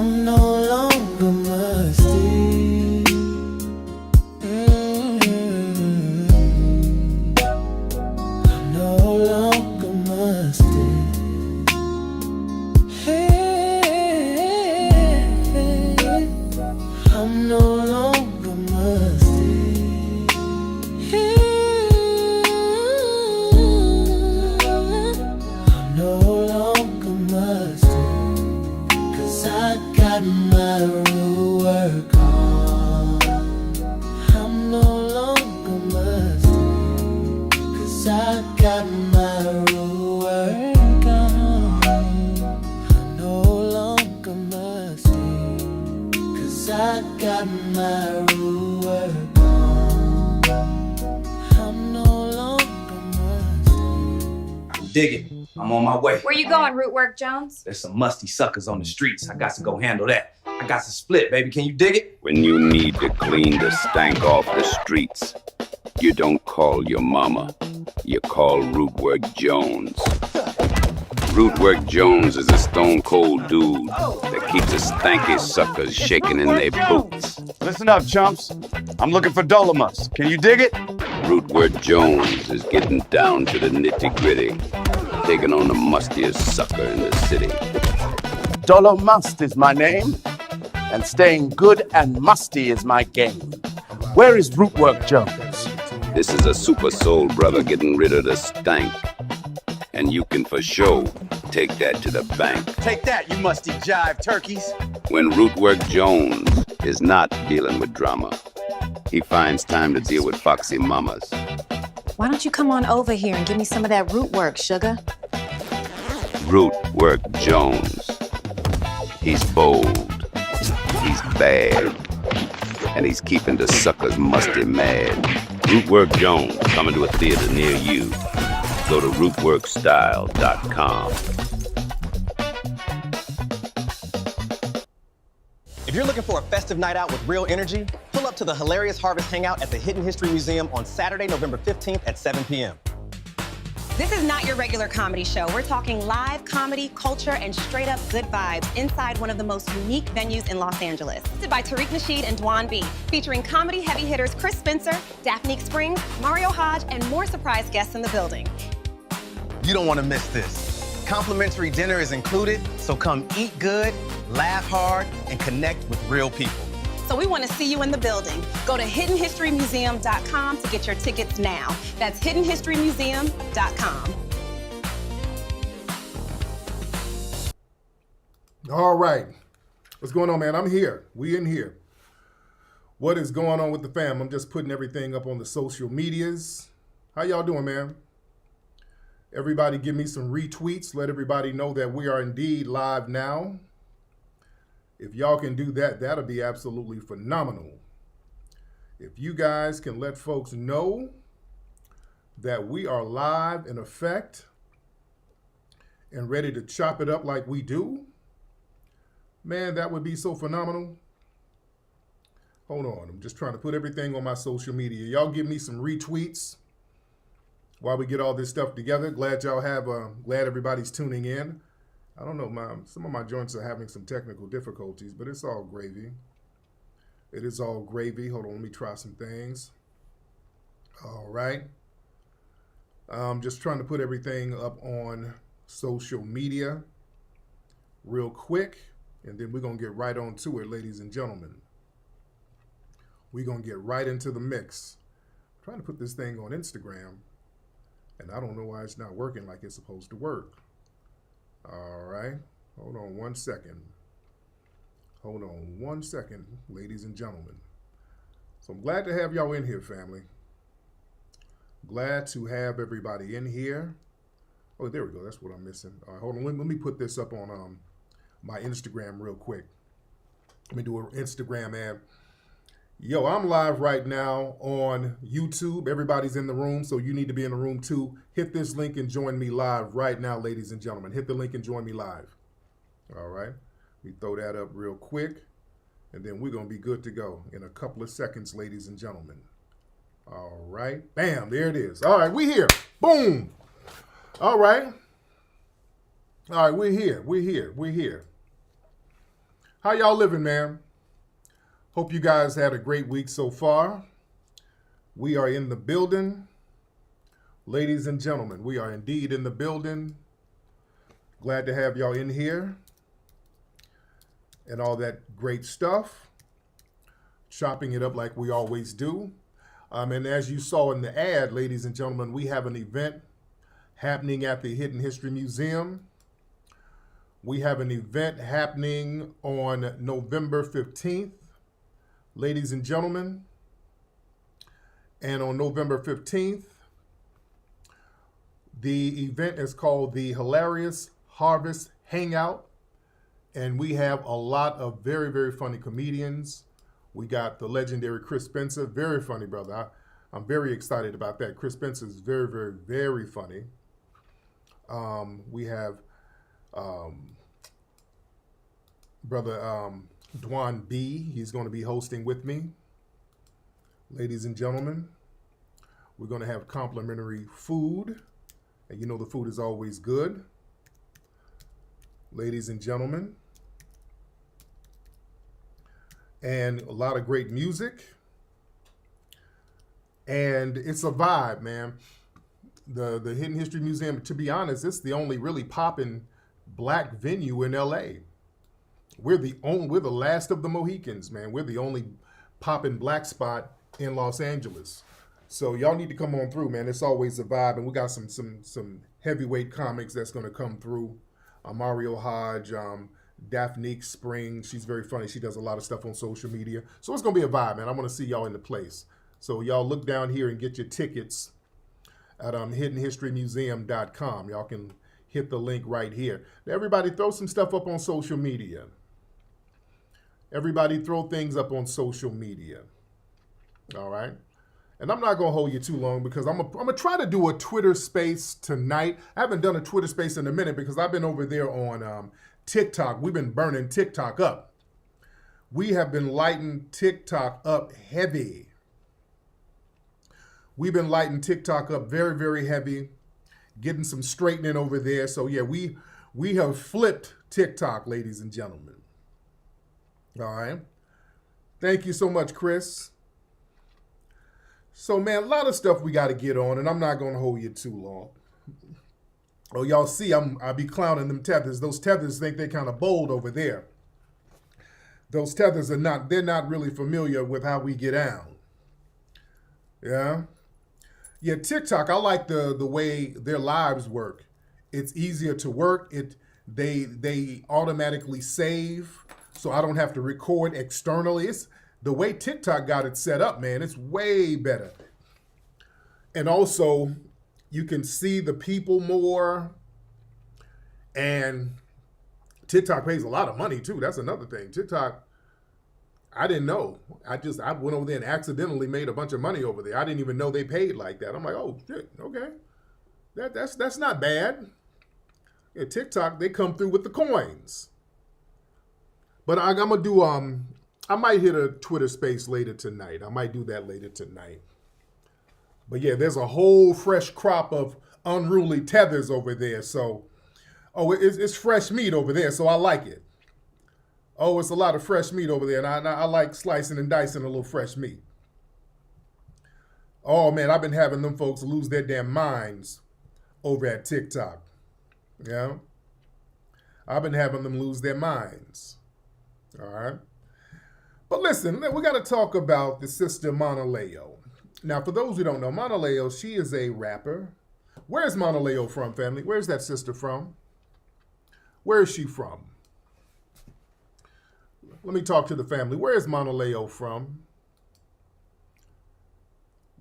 I'm no longer musty. I'm no longer musty. I'm no longer musty. I'm no longer musty. 'Cause I got my real work on. I'm no longer musty. 'Cause I got my real work on. I'm no longer musty. I got my real work on. I'm no longer musty. Dig it. I'm on my way. Where you going, Rootwork Jones? There's some musty suckers on the streets. I got to go handle that. I got to split, baby. Can you dig it? When you need to clean the stank off the streets, you don't call your mama. You call Rootwork Jones. Rootwork Jones is a stone-cold dude that keeps the stanky suckers shaking in their boots. Listen up, chumps. I'm looking for Dolomus. Can you dig it? Rootwork Jones is getting down to the nitty-gritty, taking on the mustiest sucker in the city. Dolomust is my name, and staying good and musty is my game. Where is Rootwork Jones? This is a super soul brother getting rid of the stank. And you can for sure take that to the bank. Take that, you musty jive turkeys. When Rootwork Jones is not dealing with drama, he finds time to deal with foxy mamas. Why don't you come on over here and give me some of that root work, sugar? Rootwork Jones. He's bold. He's bad. And he's keeping the suckers musty mad. Rootwork Jones coming to a theater near you. Go to rootworkstyle.com. If you're looking for a festive night out with real energy, pull up to the Hilarious Harvest Hangout at the Hidden History Museum on Saturday, November 15th at 7 p.m. This is not your regular comedy show. We're talking live comedy, culture, and straight up good vibes inside one of the most unique venues in Los Angeles. Hosted by Tariq Nasheed and Dwan B, featuring comedy heavy hitters Chris Spencer, Daphne Springs, Mario Hodge, and more surprise guests in the building. You don't want to miss this. Complimentary dinner is included, so come eat good, laugh hard, and connect with real people. So we want to see you in the building. Go to hiddenhistorymuseum.com to get your tickets now. That's hiddenhistorymuseum.com. All right. What's going on, man? I'm here. We in here. What is going on with the fam? I'm just putting everything up on the social medias. How y'all doing, man? Everybody give me some retweets. Let everybody know that we are indeed live now. If y'all can do that, that'll be absolutely phenomenal. If you guys can let folks know that we are live in effect and ready to chop it up like we do, man, that would be so phenomenal. Hold on, I'm just trying to put everything on my social media. Y'all give me some retweets while we get all this stuff together. Glad y'all have, glad everybody's tuning in. I don't know, some of my joints are having some technical difficulties, but it's all gravy. It is all gravy. Hold on, let me try some things. All right. Just trying to put everything up on social media real quick, and then we're going to get right on to it, ladies and gentlemen. We're going to get right into the mix. I'm trying to put this thing on Instagram, and I don't know why it's not working like it's supposed to work. All right. Hold on one second. Hold on one second, ladies and gentlemen. So I'm glad to have y'all in here, family. Glad to have everybody in here. Oh, there we go. That's what I'm missing. All right, hold on. Let me put this up on my Instagram real quick. Let me do an Instagram ad. Yo, I'm live right now on YouTube. Everybody's in the room, so you need to be in the room too. Hit this link and join me live right now, ladies and gentlemen. Hit the link and join me live. All right. We throw that up real quick, and then we're going to be good to go in a couple of seconds, ladies and gentlemen. All right. Bam, there it is. All right, we here. Boom. All right. All right, we're here. We're here. We're here. How y'all living, man? Hope you guys had a great week so far. We are in the building. Ladies and gentlemen, we are indeed in the building. Glad to have y'all in here and all that great stuff. Chopping it up like we always do. And as you saw in the ad, ladies and gentlemen, we have an event happening at the Hidden History Museum. We have an event happening on November 15th, ladies and gentlemen. And on November 15th, the event is called the Hilarious Harvest Hangout. And we have a lot of very, very funny comedians. We got the legendary Chris Spencer, very funny brother. I'm very excited about that. Chris Spencer is very, very, very funny. We have brother Dwan B. He's going to be hosting with me. Ladies and gentlemen, we're going to have complimentary food. And you know the food is always good. Ladies and gentlemen. And a lot of great music. And it's a vibe, man. The Hidden History Museum, to be honest, it's the only really popping black venue in LA. We're the last of the Mohicans, man. We're the only popping black spot in Los Angeles. So y'all need to come on through, man. It's always a vibe, and we got some heavyweight comics that's going to come through. Mario Hodge, Daphne Spring. She's very funny. She does a lot of stuff on social media. So it's going to be a vibe, man. I want to see y'all in the place. So y'all look down here and get your tickets at hiddenhistorymuseum.com. Y'all can hit the link right here. Now, everybody throw some stuff up on social media. Everybody throw things up on social media. All right? And I'm not going to hold you too long because I'm going to try to do a Twitter space tonight. I haven't done a Twitter space in a minute because I've been over there on TikTok. We've been burning TikTok up. We have been lighting TikTok up heavy. We've been lighting TikTok up very, very heavy, getting some straightening over there. So yeah, we have flipped TikTok, ladies and gentlemen. All right. Thank you so much, Chris. So man, a lot of stuff we got to get on, and I'm not going to hold you too long. Oh, y'all see, I be clowning them tethers. Those tethers think they're kind of bold over there. Those tethers they're not really familiar with how we get down. Yeah. Yeah, TikTok, I like the way their lives work. It's easier to work. They automatically save, so I don't have to record externally. It's the way TikTok got it set up, man. It's way better. And also, you can see the people more. And TikTok pays a lot of money too. That's another thing. TikTok, I didn't know. I went over there and accidentally made a bunch of money over there. I didn't even know they paid like that. I'm like, oh shit, okay. That's not bad. Yeah, TikTok, they come through with the coins. But I'm gonna do I might hit a Twitter space later tonight. I might do that later tonight. But yeah, there's a whole fresh crop of unruly tethers over there. So, it's fresh meat over there, so I like it. Oh, it's a lot of fresh meat over there, and I like slicing and dicing a little fresh meat. Oh man, I've been having them folks lose their damn minds over at TikTok. Yeah, I've been having them lose their minds. All right. But listen, we got to talk about the sister Monaleo. Now, for those who don't know, Monaleo, she is a rapper. Where's Monaleo from, family? Where's that sister from? Where is she from? Let me talk to the family. Where is Monaleo from?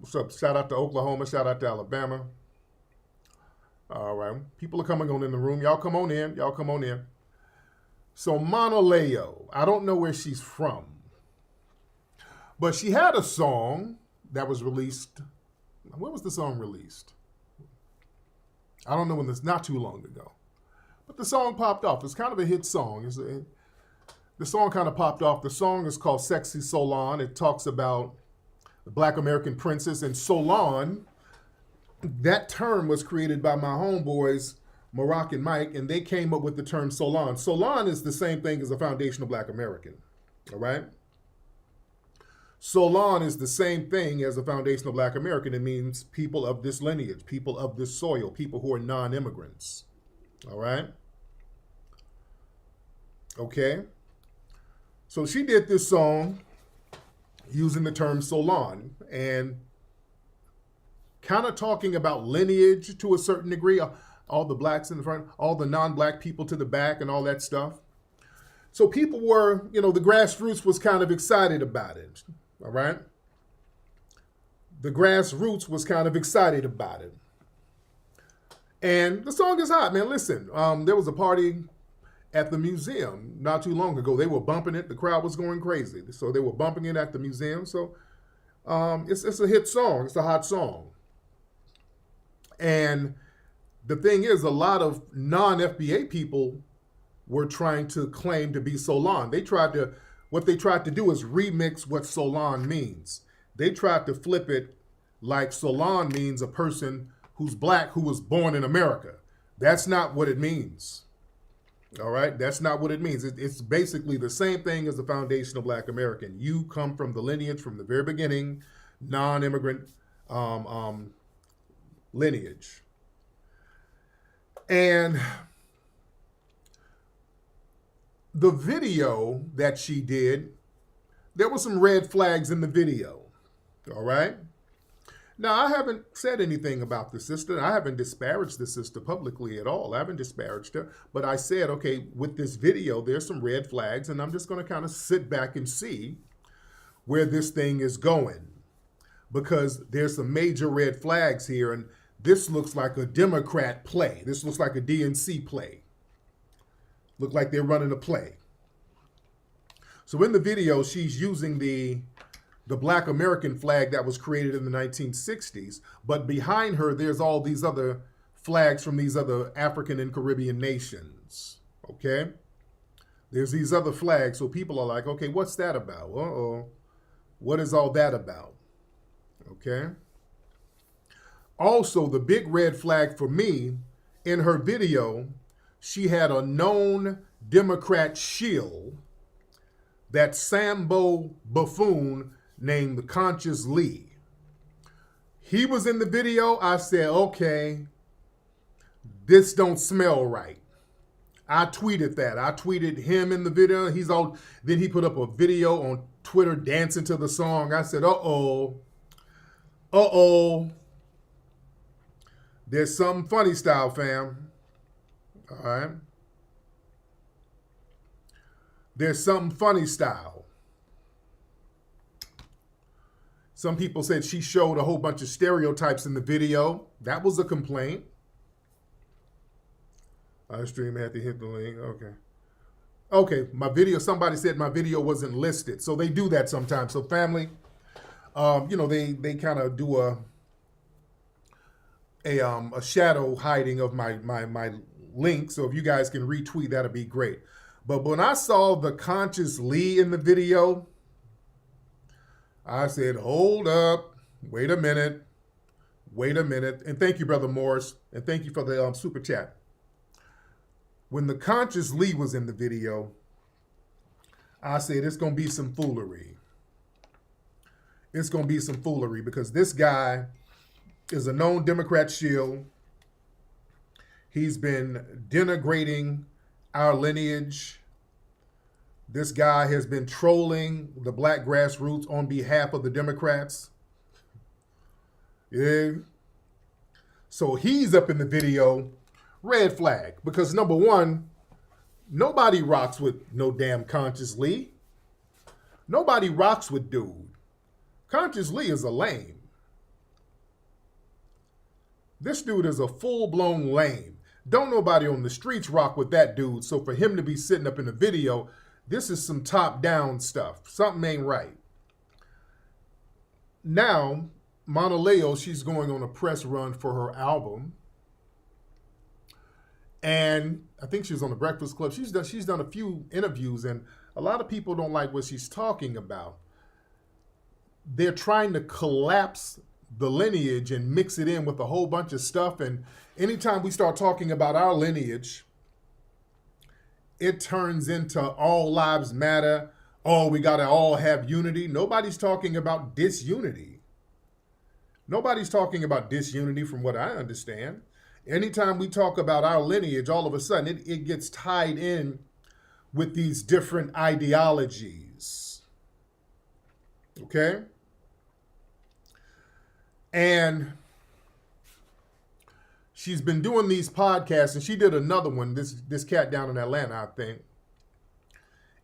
What's up? Shout out to Oklahoma. Shout out to Alabama. All right. People are coming on in the room. Y'all come on in. Y'all come on in. So Monaleo, I don't know where she's from. But she had a song that was released. When was the song released? I don't know when. This not too long ago. But the song popped off. It's kind of a hit song. The song kind of popped off. The song is called Sexy Solon. It talks about the Black American princess. And Solon, that term was created by my homeboys Moroccan Mike, and they came up with the term Solon. Solon is the same thing as a foundational Black American, all right? Solon is the same thing as a foundational Black American. It means people of this lineage, people of this soil, people who are non-immigrants, all right? Okay? So she did this song using the term Solon and kind of talking about lineage to a certain degree, all the blacks in the front, all the non-black people to the back and all that stuff. So people were, the grassroots was kind of excited about it, all right? The grassroots was kind of excited about it. And the song is hot, man. Listen, there was a party at the museum not too long ago. They were bumping it. The crowd was going crazy. So they were bumping it at the museum. So it's a hit song. It's a hot song. And the thing is, a lot of non-FBA people were trying to claim to be Solon. What they tried to do is remix what Solon means. They tried to flip it like Solon means a person who's black who was born in America. That's not what it means. All right, that's not what it means. It's basically the same thing as the foundational Black American. You come from the lineage from the very beginning, non-immigrant lineage. And the video that she did, there were some red flags in the video, all right? Now, I haven't said anything about the sister. I haven't disparaged the sister publicly at all. I haven't disparaged her. But I said, okay, with this video, there's some red flags, and I'm just going to kind of sit back and see where this thing is going. Because there's some major red flags here, and this looks like a Democrat play. This looks like a DNC play. Look like they're running a play. So in the video, she's using the Black American flag that was created in the 1960s, but behind her, there's all these other flags from these other African and Caribbean nations, okay? There's these other flags, so people are like, okay, what's that about? Uh-oh, what is all that about, okay? Also, the big red flag for me, in her video, she had a known Democrat shill, that Sambo buffoon named Conscious Lee. He was in the video. I said, okay, this don't smell right. I tweeted that. I tweeted him in the video. Then he put up a video on Twitter dancing to the song. I said, uh-oh. There's something funny style, fam. All right. There's something funny style. Some people said she showed a whole bunch of stereotypes in the video. That was a complaint. I stream had to hit the link. Okay, my video, somebody said my video wasn't listed. So they do that sometimes. So family, they kind of do a shadow hiding of my link. So if you guys can retweet, that'd be great. But when I saw the Conscious Lee in the video, I said, hold up, wait a minute. And thank you, Brother Morris, and thank you for the super chat. When the Conscious Lee was in the video, I said, it's going to be some foolery. It's going to be some foolery because this guy is a known Democrat shill. He's been denigrating our lineage. This guy has been trolling the black grassroots on behalf of the Democrats. Yeah. So he's up in the video, red flag, because number one, nobody rocks with no damn Conscious Lee. Nobody rocks with dude. Conscious Lee is a lame. This dude is a full-blown lame. Don't nobody on the streets rock with that dude. So for him to be sitting up in the video, this is some top-down stuff. Something ain't right. Now, Monaleo, she's going on a press run for her album. And I think she was on the Breakfast Club. She's done a few interviews, and a lot of people don't like what she's talking about. They're trying to collapse the lineage and mix it in with a whole bunch of stuff. And anytime we start talking about our lineage, it turns into all lives matter. Oh, we got to all have unity. Nobody's talking about disunity. Nobody's talking about disunity from what I understand. Anytime we talk about our lineage, all of a sudden it gets tied in with these different ideologies. Okay? And she's been doing these podcasts, and she did another one, this cat down in Atlanta, I think.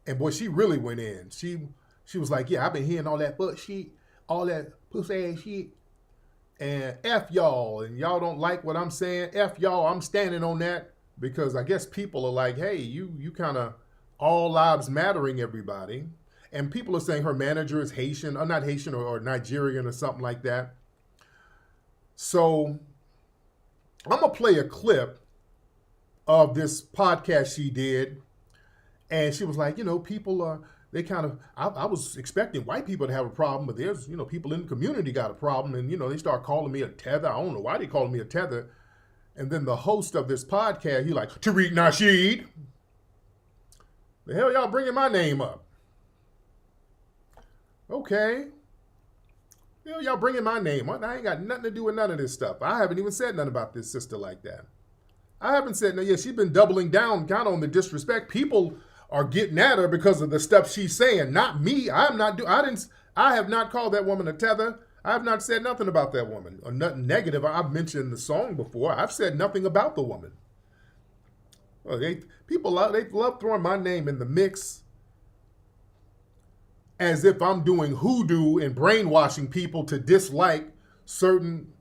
And boy, she really went in. She was like, yeah, I've been hearing all that bullshit, all that pussy ass shit. And F y'all, and y'all don't like what I'm saying. F y'all, I'm standing on that, because I guess people are like, hey, you kind of all lives mattering, everybody. And people are saying her manager is Haitian, or not Haitian, or Nigerian or something like that. So I'm going to play a clip of this podcast she did. And she was like, people are, they kind of, I was expecting white people to have a problem, but there's, people in the community got a problem. And, they start calling me a tether. I don't know why they calling me a tether. And then the host of this podcast, he like, Tariq Nasheed. The hell y'all bringing my name up? Okay. Hell y'all bringing my name up? I ain't got nothing to do with none of this stuff. I haven't even said nothing about this sister like that. I haven't said no. Yeah, she's been doubling down kind of on the disrespect. People are getting at her because of the stuff she's saying. Not me. I have not called that woman a tether. I have not said nothing about that woman or nothing negative. I've mentioned the song before. I've said nothing about the woman. Well, they love throwing my name in the mix as if I'm doing hoodoo and brainwashing people to dislike certain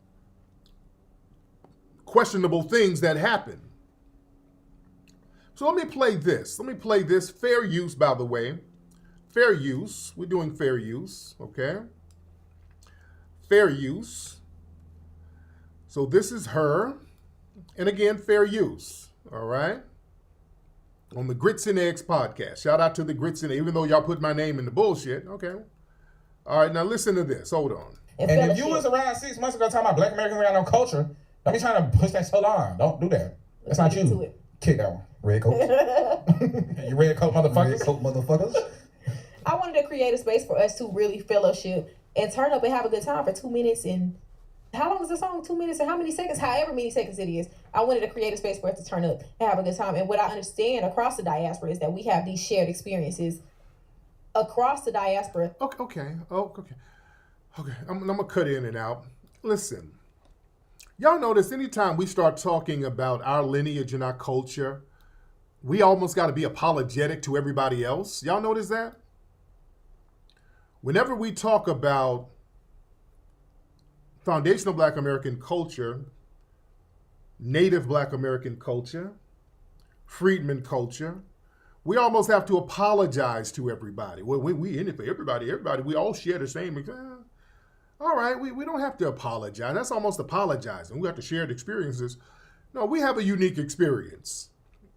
questionable things that happen. So let me play this. Fair use, by the way. Fair use. We're doing fair use, okay? Fair use. So this is her. And again, fair use, all right? On the Grits and Eggs podcast. Shout out to the Grits and Eggs, even though y'all put my name in the bullshit. Okay. All right, now listen to this. Hold on. And if you was around 6 months ago talking about black Americans ain't got no culture, don't be trying to push that so long. Don't do that. That's not you. Kick that one. Red coat. You red coat motherfuckers. Red coat motherfuckers. I wanted to create a space for us to really fellowship and turn up and have a good time for 2 minutes. And how long is the song? 2 minutes and how many seconds? However many seconds it is. I wanted to create a space for us to turn up and have a good time. And what I understand across the diaspora is that we have these shared experiences across the diaspora. Okay. I'm going to cut in and out. Listen. Y'all notice anytime we start talking about our lineage and our culture, we almost got to be apologetic to everybody else. Y'all notice that? Whenever we talk about foundational Black American culture, Native Black American culture, freedmen culture, we almost have to apologize to everybody. Well, we in it for everybody, we all share the same. All right, we don't have to apologize. That's almost apologizing. We have to share the experiences. No, we have a unique experience.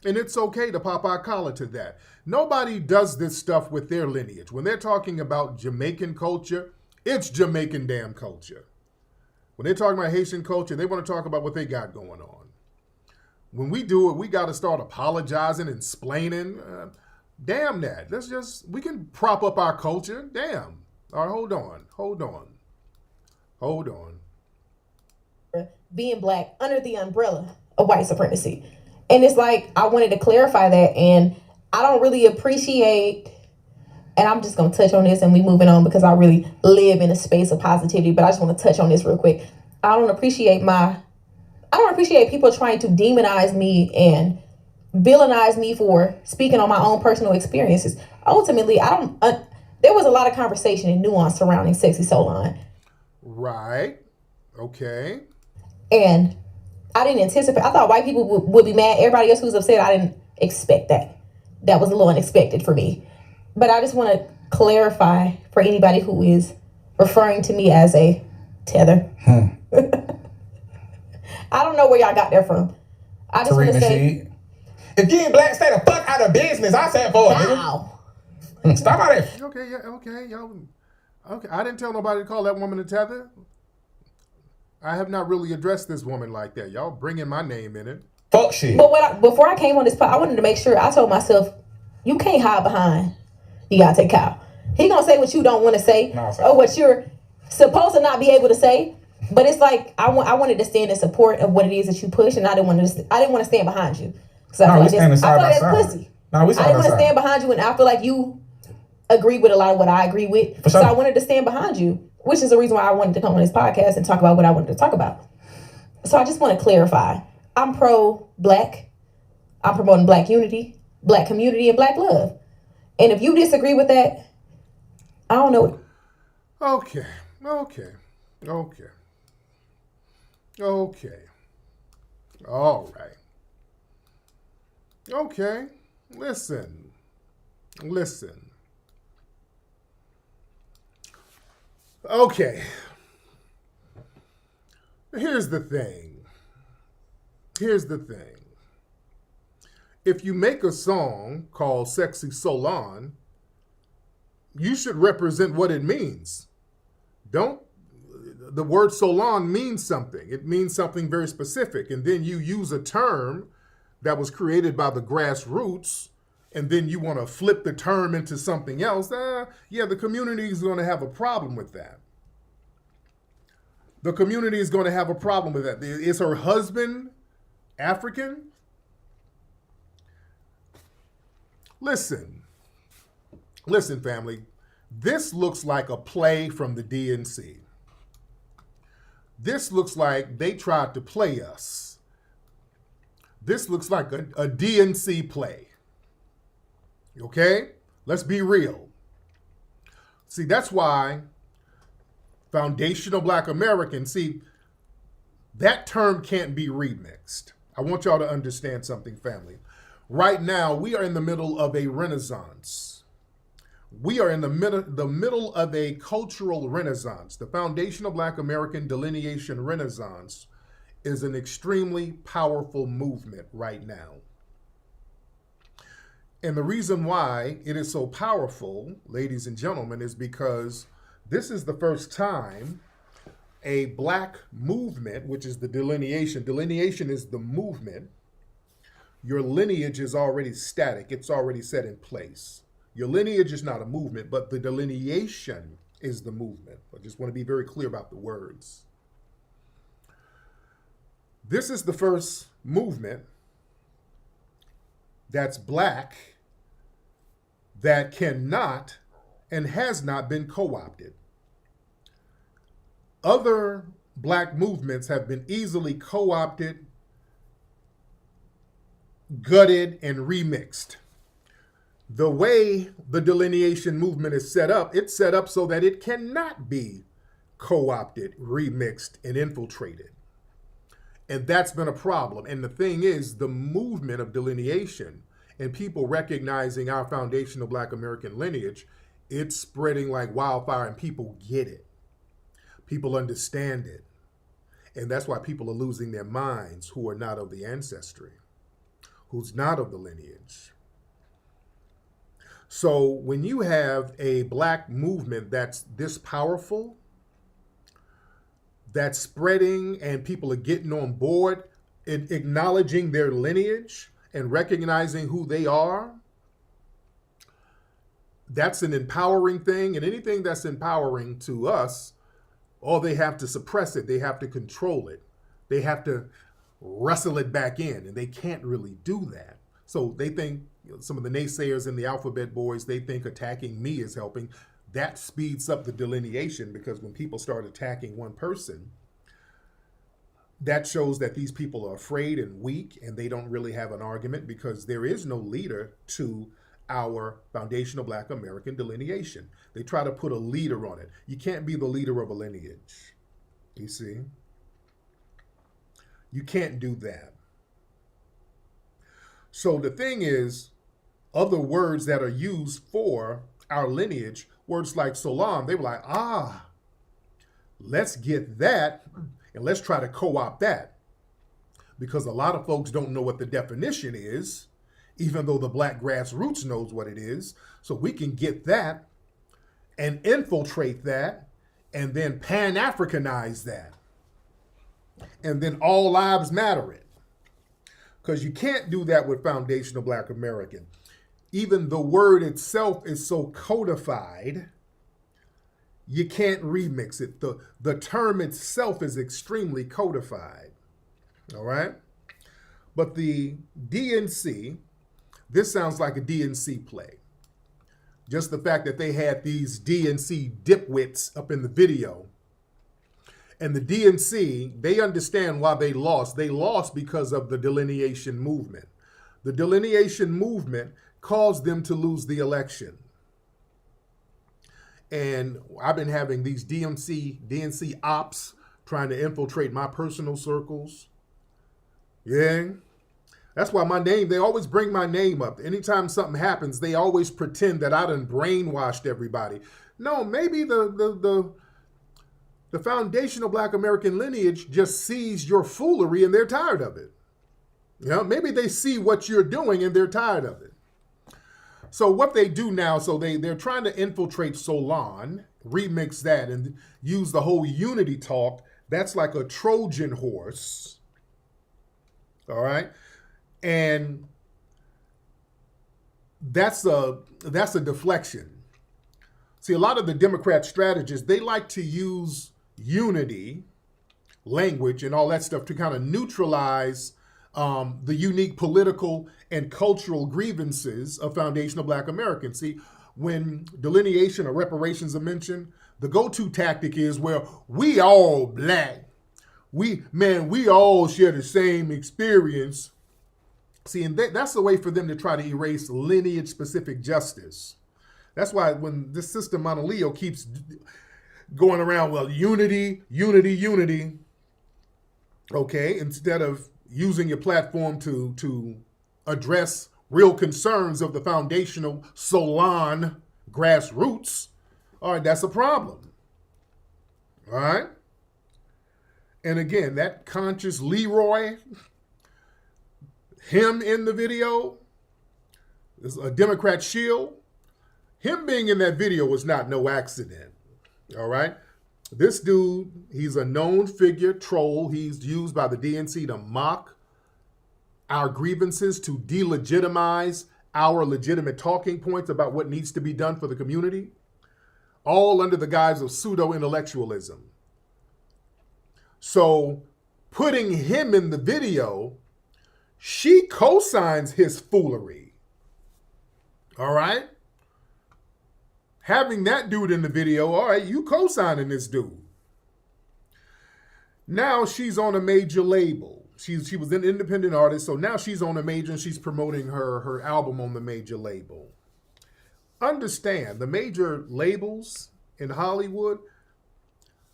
And it's okay to pop our collar to that. Nobody does this stuff with their lineage. When they're talking about Jamaican culture, it's Jamaican damn culture. When they're talking about Haitian culture, they want to talk about what they got going on. When we do it, we got to start apologizing and explaining. Damn that. We can prop up our culture. Damn. All right, hold on. Being black under the umbrella of white supremacy. And it's like, I wanted to clarify that. And I don't really appreciate, and I'm just going to touch on this and we moving on because I really live in a space of positivity, but I just want to touch on this real quick. I don't appreciate people trying to demonize me and villainize me for speaking on my own personal experiences. Ultimately, there was a lot of conversation and nuance surrounding Sexy Solon. Right. Okay. And I didn't anticipate. I thought white people would be mad. Everybody else who was upset, I didn't expect that. That was a little unexpected for me. But I just want to clarify for anybody who is referring to me as a tether. I don't know where y'all got that from. I just want to say, if you ain't black, stay the fuck out of business. I said for it. Wow. Stop out there. Okay, y'all. Okay, I didn't tell nobody to call that woman a tether. I have not really addressed this woman like that. Y'all bringing my name in it. Fuck shit. But before I came on this pod, I wanted to make sure. I told myself, you can't hide behind. You gotta take Kyle. He gonna say what you don't want to say, or what you're supposed to not be able to say. But it's like I wanted to stand in support of what it is that you push, and I didn't want to stand behind you. So I feel like that's pussy. I didn't want to stand behind you, and I feel like you agree with a lot of what I agree with. Sure. So I wanted to stand behind you, which is the reason why I wanted to come on this podcast and talk about what I wanted to talk about. So I just want to clarify. I'm pro-Black. I'm promoting Black unity, Black community, and Black love. And if you disagree with that, I don't know. Okay. All right. Okay. Listen. Okay. Here's the thing. If you make a song called Sexy Solon, you should represent what it means. The word Solon means something. It means something very specific. And then you use a term that was created by the grassroots, and then you want to flip the term into something else. The community is going to have a problem with that. The community is going to have a problem with that. Is her husband African? Listen, family. This looks like a play from the DNC. This looks like they tried to play us. This looks like a DNC play. Okay? Let's be real. See, that's why foundational Black Americans, that term can't be remixed. I want y'all to understand something, family. Right now, we are in the middle of a renaissance. We are in the middle of a cultural renaissance. The foundational Black American delineation renaissance is an extremely powerful movement right now. And the reason why it is so powerful, ladies and gentlemen, is because this is the first time a Black movement, which is the delineation is the movement. Your lineage is already static. It's already set in place. Your lineage is not a movement, but the delineation is the movement. I just want to be very clear about the words. This is the first movement that's Black that cannot and has not been co-opted. Other Black movements have been easily co-opted, gutted, and remixed. The way the delineation movement is set up, it's set up so that it cannot be co-opted, remixed, and infiltrated. And that's been a problem. And the thing is, the movement of delineation and people recognizing our foundational Black American lineage, it's spreading like wildfire, and people get it. People understand it. And that's why people are losing their minds who are not of the ancestry, who's not of the lineage. So when you have a Black movement that's this powerful, that's spreading, and people are getting on board and acknowledging their lineage and recognizing who they are, that's an empowering thing. And anything that's empowering to us, they have to suppress it. They have to control it. They have to wrestle it back in, and they can't really do that. So they think, some of the naysayers in the alphabet boys, they think attacking me is helping. That speeds up the delineation, because when people start attacking one person, that shows that these people are afraid and weak, and they don't really have an argument, because there is no leader to our foundational Black American delineation. They try to put a leader on it. You can't be the leader of a lineage. You see? You can't do that. So the thing is, other words that are used for our lineage, words like Solon, they were like, let's get that and let's try to co-opt that. Because a lot of folks don't know what the definition is, even though the Black grassroots knows what it is. So we can get that and infiltrate that and then Pan-Africanize that. and then all lives matter it. Because you can't do that with foundational Black American. Even the word itself is so codified, you can't remix it. The term itself is extremely codified. All right? But the DNC, this sounds like a DNC play. Just the fact that they had these DNC dipwits up in the video. And the DNC, they understand why they lost. They lost because of the delineation movement. The delineation movement caused them to lose the election. And I've been having these DNC ops trying to infiltrate my personal circles. Yeah. That's why my name, they always bring my name up. Anytime something happens, they always pretend that I done brainwashed everybody. No, maybe the foundational Black American lineage just sees your foolery and they're tired of it. You know, maybe they see what you're doing and they're tired of it. So what they do now, so they're trying to infiltrate Solon, remix that and use the whole unity talk. That's like a Trojan horse. All right. And that's a deflection. See, a lot of the Democrat strategists, they like to use unity, language, and all that stuff to kind of neutralize the unique political and cultural grievances of foundational Black Americans. See, when delineation or reparations are mentioned, the go-to tactic is, well, we all Black. We all share the same experience. See, and that's the way for them to try to erase lineage-specific justice. That's why when this system Monaleo keeps going around, well, unity, okay, instead of using your platform to address real concerns of the foundational Solon grassroots, all right, that's a problem. All right? And again, that conscious Leroy, him in the video, is a Democrat shield. Him being in that video was not no accident, all right? This dude, he's a known figure, troll. He's used by the DNC to mock our grievances, to delegitimize our legitimate talking points about what needs to be done for the community, all under the guise of pseudo-intellectualism. So putting him in the video, she co-signs his foolery, all right? Having that dude in the video, all right, you co-signing this dude. Now she's on a major label. She was an independent artist, so now she's on a major and she's promoting her album on the major label. Understand, the major labels in Hollywood,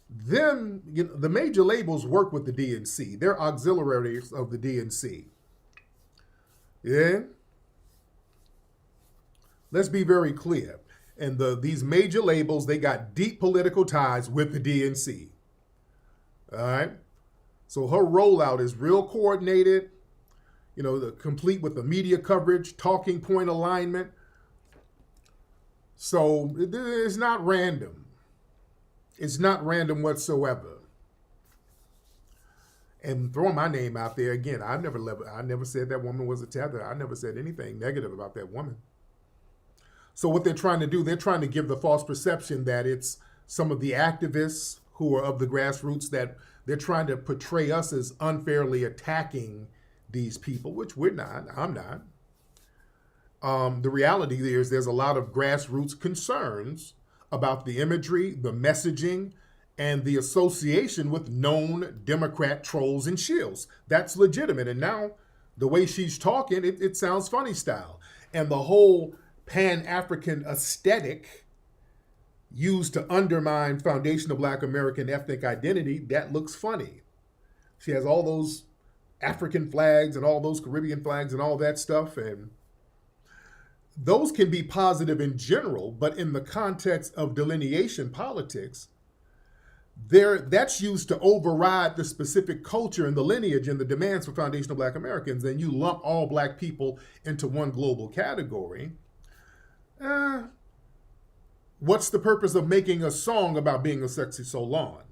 the major labels work with the DNC. They're auxiliaries of the DNC. Yeah? Let's be very clear. And these major labels, they got deep political ties with the DNC. All right? So her rollout is real coordinated, complete with the media coverage, talking point alignment. So it's not random. It's not random whatsoever. And throwing my name out there again, I never said that woman was a tether. I never said anything negative about that woman. So what they're trying to do, they're trying to give the false perception that it's some of the activists who are of the grassroots, that they're trying to portray us as unfairly attacking these people, which we're not. I'm not. The reality is there's a lot of grassroots concerns about the imagery, the messaging, and the association with known Democrat trolls and shills. That's legitimate. And now the way she's talking, it sounds funny style. And the whole Pan-African aesthetic used to undermine foundational Black American ethnic identity, that looks funny. She has all those African flags and all those Caribbean flags and all that stuff, and those can be positive in general, but in the context of delineation politics, that's used to override the specific culture and the lineage and the demands for foundational Black Americans, and you lump all Black people into one global category. What's the purpose of making a song about being a sexy Solon?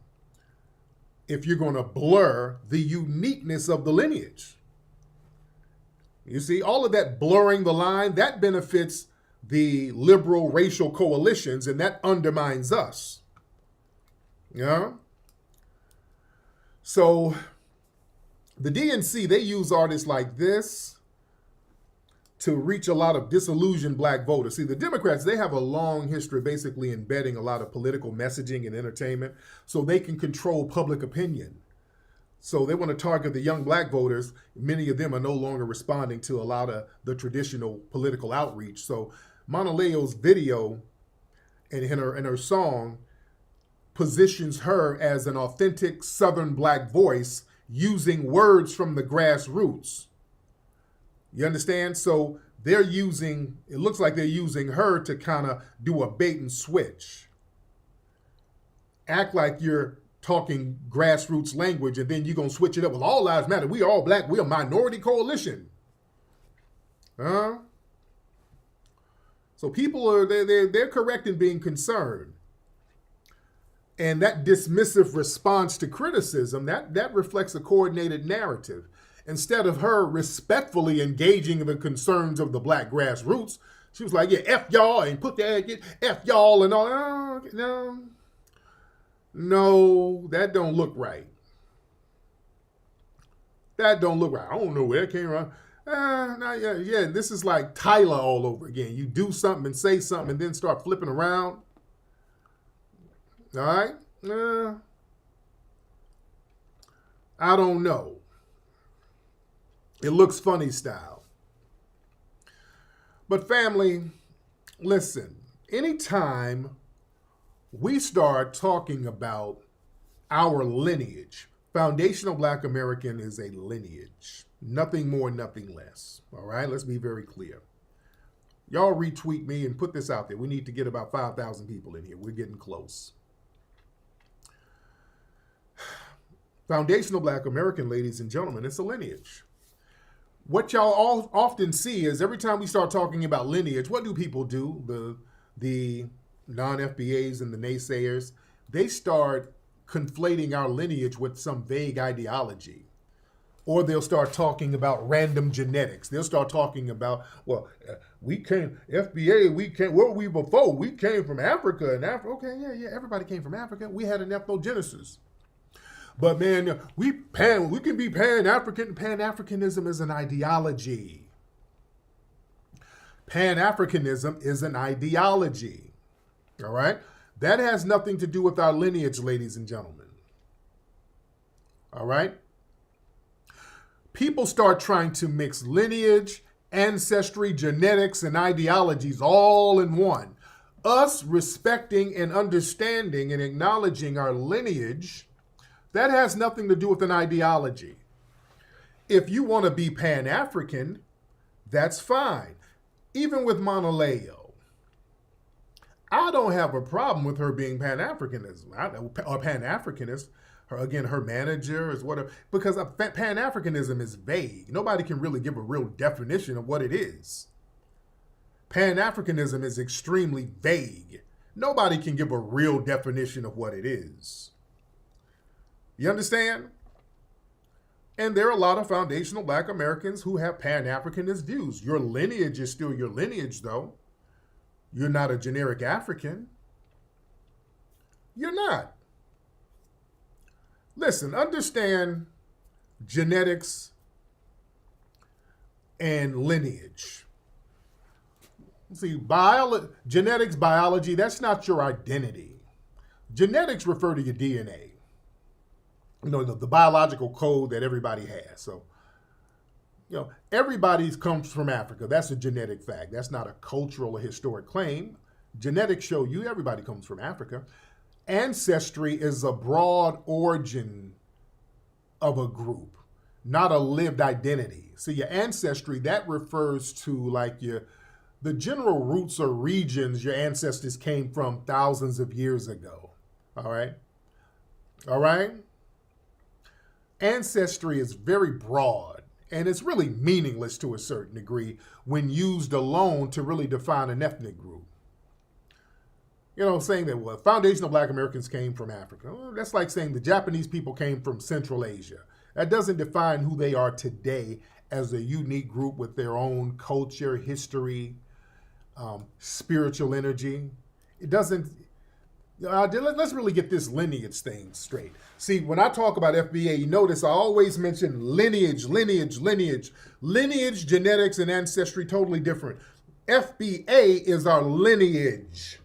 if you're going to blur the uniqueness of the lineage. You see, all of that blurring the line, that benefits the liberal racial coalitions, and that undermines us. Yeah? So the DNC, they use artists like this to reach a lot of disillusioned black voters. See, the Democrats, they have a long history of basically embedding a lot of political messaging and entertainment so they can control public opinion. So they want to target the young black voters. Many of them are no longer responding to a lot of the traditional political outreach. So Monaleo's video and her song positions her as an authentic Southern black voice using words from the grassroots. You understand? So they're using, it looks like they're using her to kind of do a bait and switch. Act like you're talking grassroots language, and then you're going to switch it up with all lives matter. We all black. We're a minority coalition. So people are, they're correct in being concerned. And that dismissive response to criticism, that reflects a coordinated narrative. Instead of her respectfully engaging in the concerns of the black grassroots, she was like, yeah, F y'all, and put the F y'all and all. No, that don't look right. That don't look right. I don't know where it came from. This is like Tyler all over again. You do something and say something and then start flipping around. All right? I don't know. It looks funny style. But family, listen, anytime we start talking about our lineage, foundational Black American is a lineage. Nothing more, nothing less. All right, let's be very clear. Y'all retweet me and put this out there. We need to get about 5,000 people in here. We're getting close. Foundational Black American, ladies and gentlemen, it's a lineage. What y'all all often see is every time we start talking about lineage, what do people do? The non-FBAs and the naysayers, they start conflating our lineage with some vague ideology. Or they'll start talking about random genetics. They'll start talking about, well, we came, FBA, we came, where were we before? We came from Africa. And okay, yeah, everybody came from Africa. We had an ethnogenesis. But man, we can be Pan-African. Pan-Africanism is an ideology. Pan-Africanism is an ideology. All right? That has nothing to do with our lineage, ladies and gentlemen. All right? People start trying to mix lineage, ancestry, genetics, and ideologies all in one. Us respecting and understanding and acknowledging our lineage, that has nothing to do with an ideology. If you want to be Pan-African, that's fine. Even with Monaleo, I don't have a problem with her being Pan-Africanism or Pan-Africanist. Her manager is whatever, because Pan-Africanism is vague. Nobody can really give a real definition of what it is. Pan-Africanism is extremely vague. Nobody can give a real definition of what it is. You understand? And there are a lot of foundational Black Americans who have Pan-Africanist views. Your lineage is still your lineage, though. You're not a generic African. You're not. Listen, understand genetics and lineage. See, genetics, biology, that's not your identity. Genetics refer to your DNA. You know, the biological code that everybody has. So, you know, everybody comes from Africa. That's a genetic fact. That's not a cultural or historic claim. Genetics show you everybody comes from Africa. Ancestry is a broad origin of a group, not a lived identity. So your ancestry, that refers to like the general roots or regions your ancestors came from thousands of years ago. All right? All right? Ancestry is very broad, and it's really meaningless to a certain degree when used alone to really define an ethnic group. saying that, well, foundational black Americans came from Africa. Well, that's like saying the Japanese people came from Central Asia. That doesn't define who they are today as a unique group with their own culture, history, spiritual energy. It doesn't. Let's really get this lineage thing straight. See, when I talk about FBA, you notice I always mention lineage. Lineage, genetics, and ancestry, totally different. FBA is our lineage.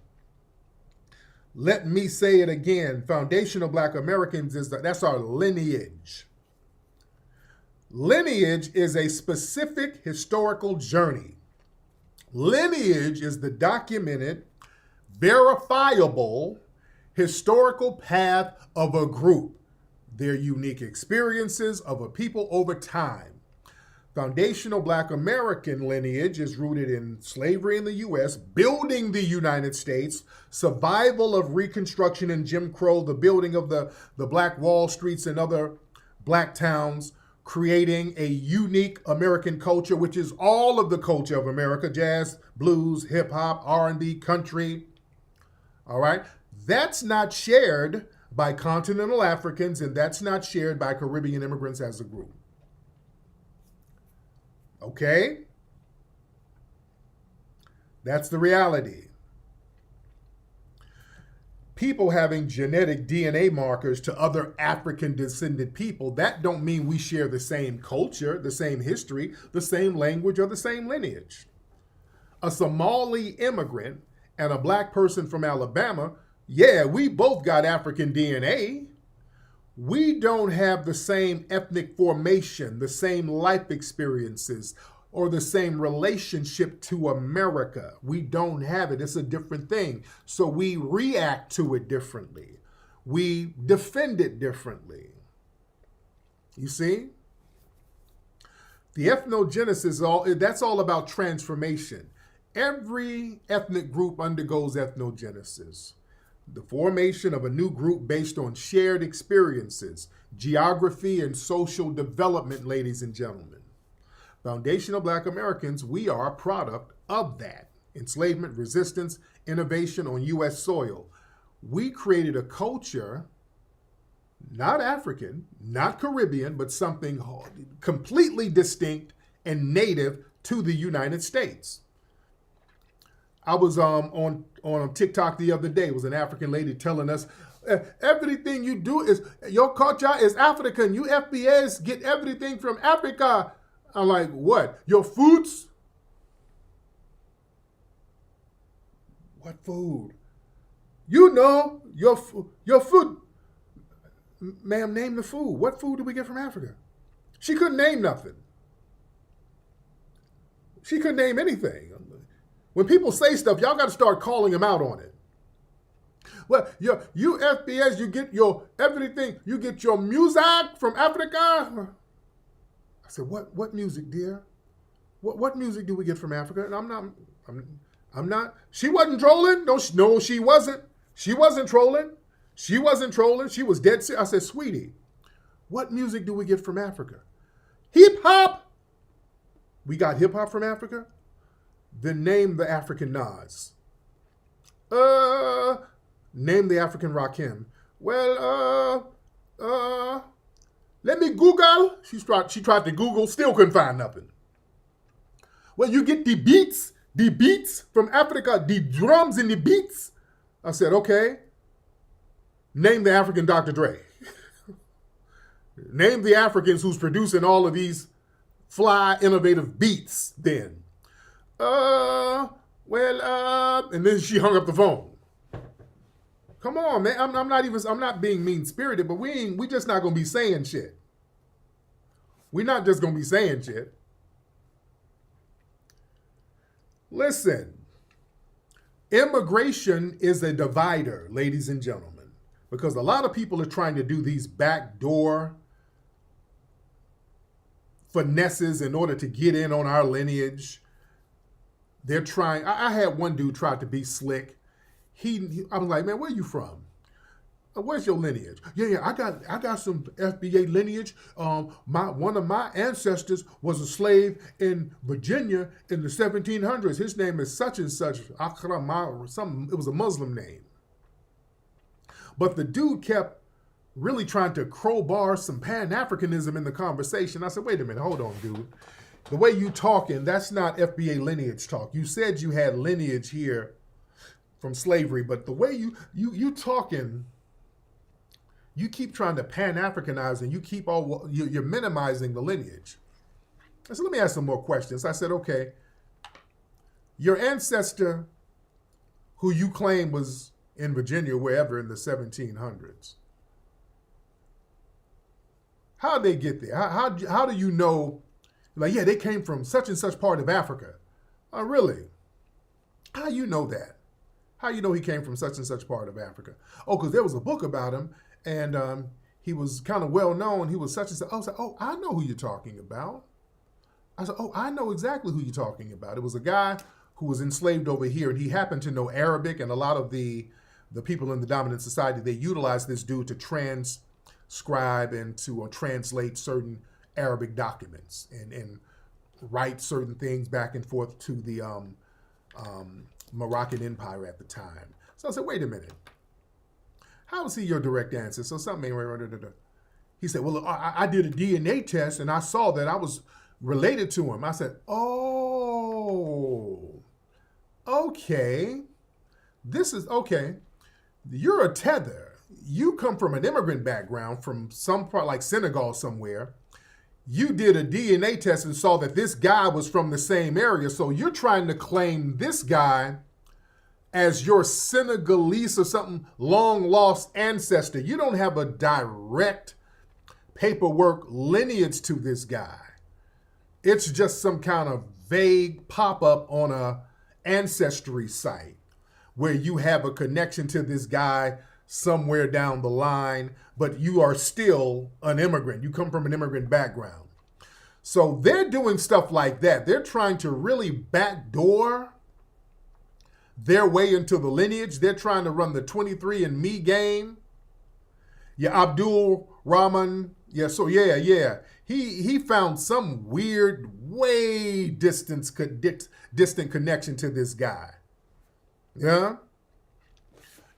Let me say it again. Foundational Black Americans, that's our lineage. Lineage is a specific historical journey. Lineage is the documented, verifiable, historical path of a group, their unique experiences of a people over time. Foundational Black American lineage is rooted in slavery in the U.S., building the United States, survival of Reconstruction and Jim Crow, the building of the Black Wall Streets and other black towns, creating a unique American culture, which is all of the culture of America: jazz, blues, hip hop, R&B, country. All right. That's not shared by continental Africans, and that's not shared by Caribbean immigrants as a group. Okay? That's the reality. People having genetic DNA markers to other African descended people, that don't mean we share the same culture, the same history, the same language, or the same lineage. A Somali immigrant and a black person from Alabama, yeah, we both got African DNA. We don't have the same ethnic formation, the same life experiences, or the same relationship to America. We don't have it. It's a different thing. So we react to it differently. We defend it differently. You see? The ethnogenesis, that's all about transformation. Every ethnic group undergoes ethnogenesis, the formation of a new group based on shared experiences, geography, and social development, ladies and gentlemen. Foundational Black Americans, we are a product of that. Enslavement, resistance, innovation on U.S. soil. We created a culture, not African, not Caribbean, but something completely distinct and native to the United States. I was on TikTok the other day. It was an African lady telling us, everything you do is, your culture is African. You FBAs get everything from Africa. I'm like, what? Your foods? What food? You know, your food. Ma'am, name the food. What food do we get from Africa? She couldn't name nothing. She couldn't name anything. When people say stuff, y'all got to start calling them out on it. Well, you FBS, you get your everything. You get your music from Africa. I said, what music, dear? What music do we get from Africa? And I'm not. She wasn't trolling. No, she wasn't. She wasn't trolling. She wasn't trolling. She was dead serious. I said, sweetie, what music do we get from Africa? Hip hop. We got hip hop from Africa. Then name the African Nas. Name the African Rakim. Well, let me Google. She tried to Google, still couldn't find nothing. Well, you get the beats from Africa, the drums and the beats. I said, okay. Name the African Dr. Dre. Name the Africans who's producing all of these fly, innovative beats then. And then she hung up the phone. Come on, man. I'm not being mean-spirited, but we just not gonna be saying shit. We're not just gonna be saying shit. Listen, immigration is a divider, ladies and gentlemen, because a lot of people are trying to do these backdoor finesses in order to get in on our lineage. They're trying. I had one dude try to be slick. I was like, man, where are you from? Where's your lineage? Yeah, I got some FBA lineage. One of my ancestors was a slave in Virginia in the 1700s. His name is such and such, Akram, or something. It was a Muslim name. But the dude kept really trying to crowbar some Pan-Africanism in the conversation. I said, wait a minute, hold on, dude. The way you talking, that's not FBA lineage talk. You said you had lineage here from slavery, but the way you talking, you keep trying to Pan-Africanize and you're minimizing the lineage. I said, let me ask some more questions. I said, okay, your ancestor who you claim was in Virginia, wherever in the 1700s, how'd they get there? How do you know, like, yeah, they came from such and such part of Africa? Oh, really? How you know that? How you know he came from such and such part of Africa? Oh, because there was a book about him, and he was kind of well known. He was such and such. I was like, oh, I know who you're talking about. I said, oh, I know exactly who you're talking about. It was a guy who was enslaved over here, and he happened to know Arabic, and a lot of the people in the dominant society, they utilized this dude to transcribe and to translate certain Arabic documents and write certain things back and forth to the Moroccan Empire at the time. So I said, wait a minute. How is he your direct ancestor? So something. He said, well, I did a DNA test and I saw that I was related to him. I said, oh, okay. This is okay. You're a tether. You come from an immigrant background from some part like Senegal somewhere. You did a DNA test and saw that this guy was from the same area. So you're trying to claim this guy as your Senegalese or something long lost ancestor. You don't have a direct paperwork lineage to this guy. It's just some kind of vague pop-up on a ancestry site where you have a connection to this guy somewhere down the line, but you are still an immigrant. You come from an immigrant background. So they're doing stuff like that. They're trying to really backdoor their way into the lineage. They're trying to run the 23andMe game. Yeah, Abdul Rahman. Yeah, so yeah. He found some weird, way distant connection to this guy. Yeah?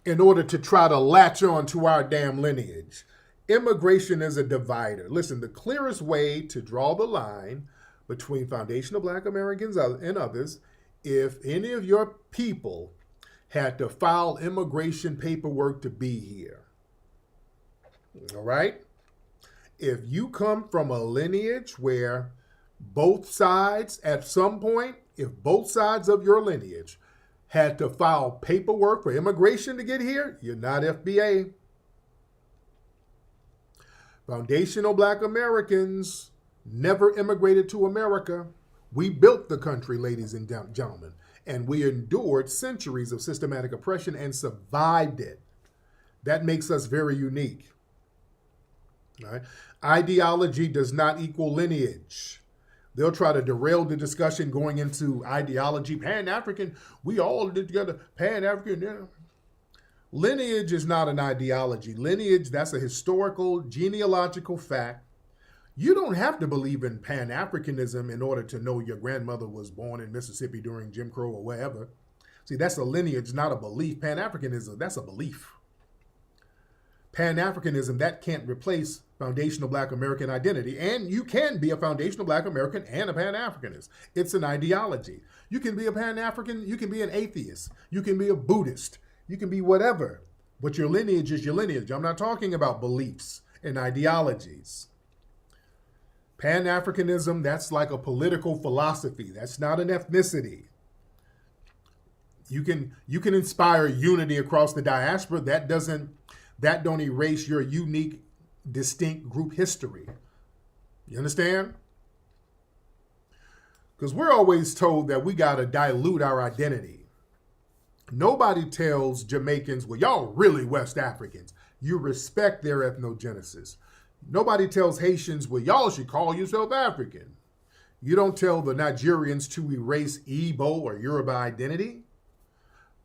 In order to try to latch on to our damn lineage. Immigration is a divider. Listen, the clearest way to draw the line between foundational Black Americans and others, if any of your people had to file immigration paperwork to be here. All right? If you come from a lineage where both sides, at some point, if both sides of your lineage had to file paperwork for immigration to get here, you're not FBA. Foundational Black Americans never immigrated to America. We built the country, ladies and gentlemen, and we endured centuries of systematic oppression and survived it. That makes us very unique. All right? Ideology does not equal lineage. They'll try to derail the discussion going into ideology. Pan-African, we all did together. Pan-African, yeah. Lineage is not an ideology. Lineage, that's a historical, genealogical fact. You don't have to believe in Pan-Africanism in order to know your grandmother was born in Mississippi during Jim Crow or wherever. See, that's a lineage, not a belief. Pan-Africanism, that's a belief. Pan-Africanism, that can't replace foundational Black American identity. And you can be a foundational Black American and a Pan-Africanist. It's an ideology. You can be a Pan-African, you can be an atheist, you can be a Buddhist, you can be whatever, but your lineage is your lineage. I'm not talking about beliefs and ideologies. Pan-Africanism, that's like a political philosophy. That's not an ethnicity. You can inspire unity across the diaspora. That don't erase your unique, distinct group history. You understand? Because we're always told that we got to dilute our identity. Nobody tells Jamaicans, well, y'all really West Africans. You respect their ethnogenesis. Nobody tells Haitians, well, y'all should call yourself African. You don't tell the Nigerians to erase Igbo or Yoruba identity.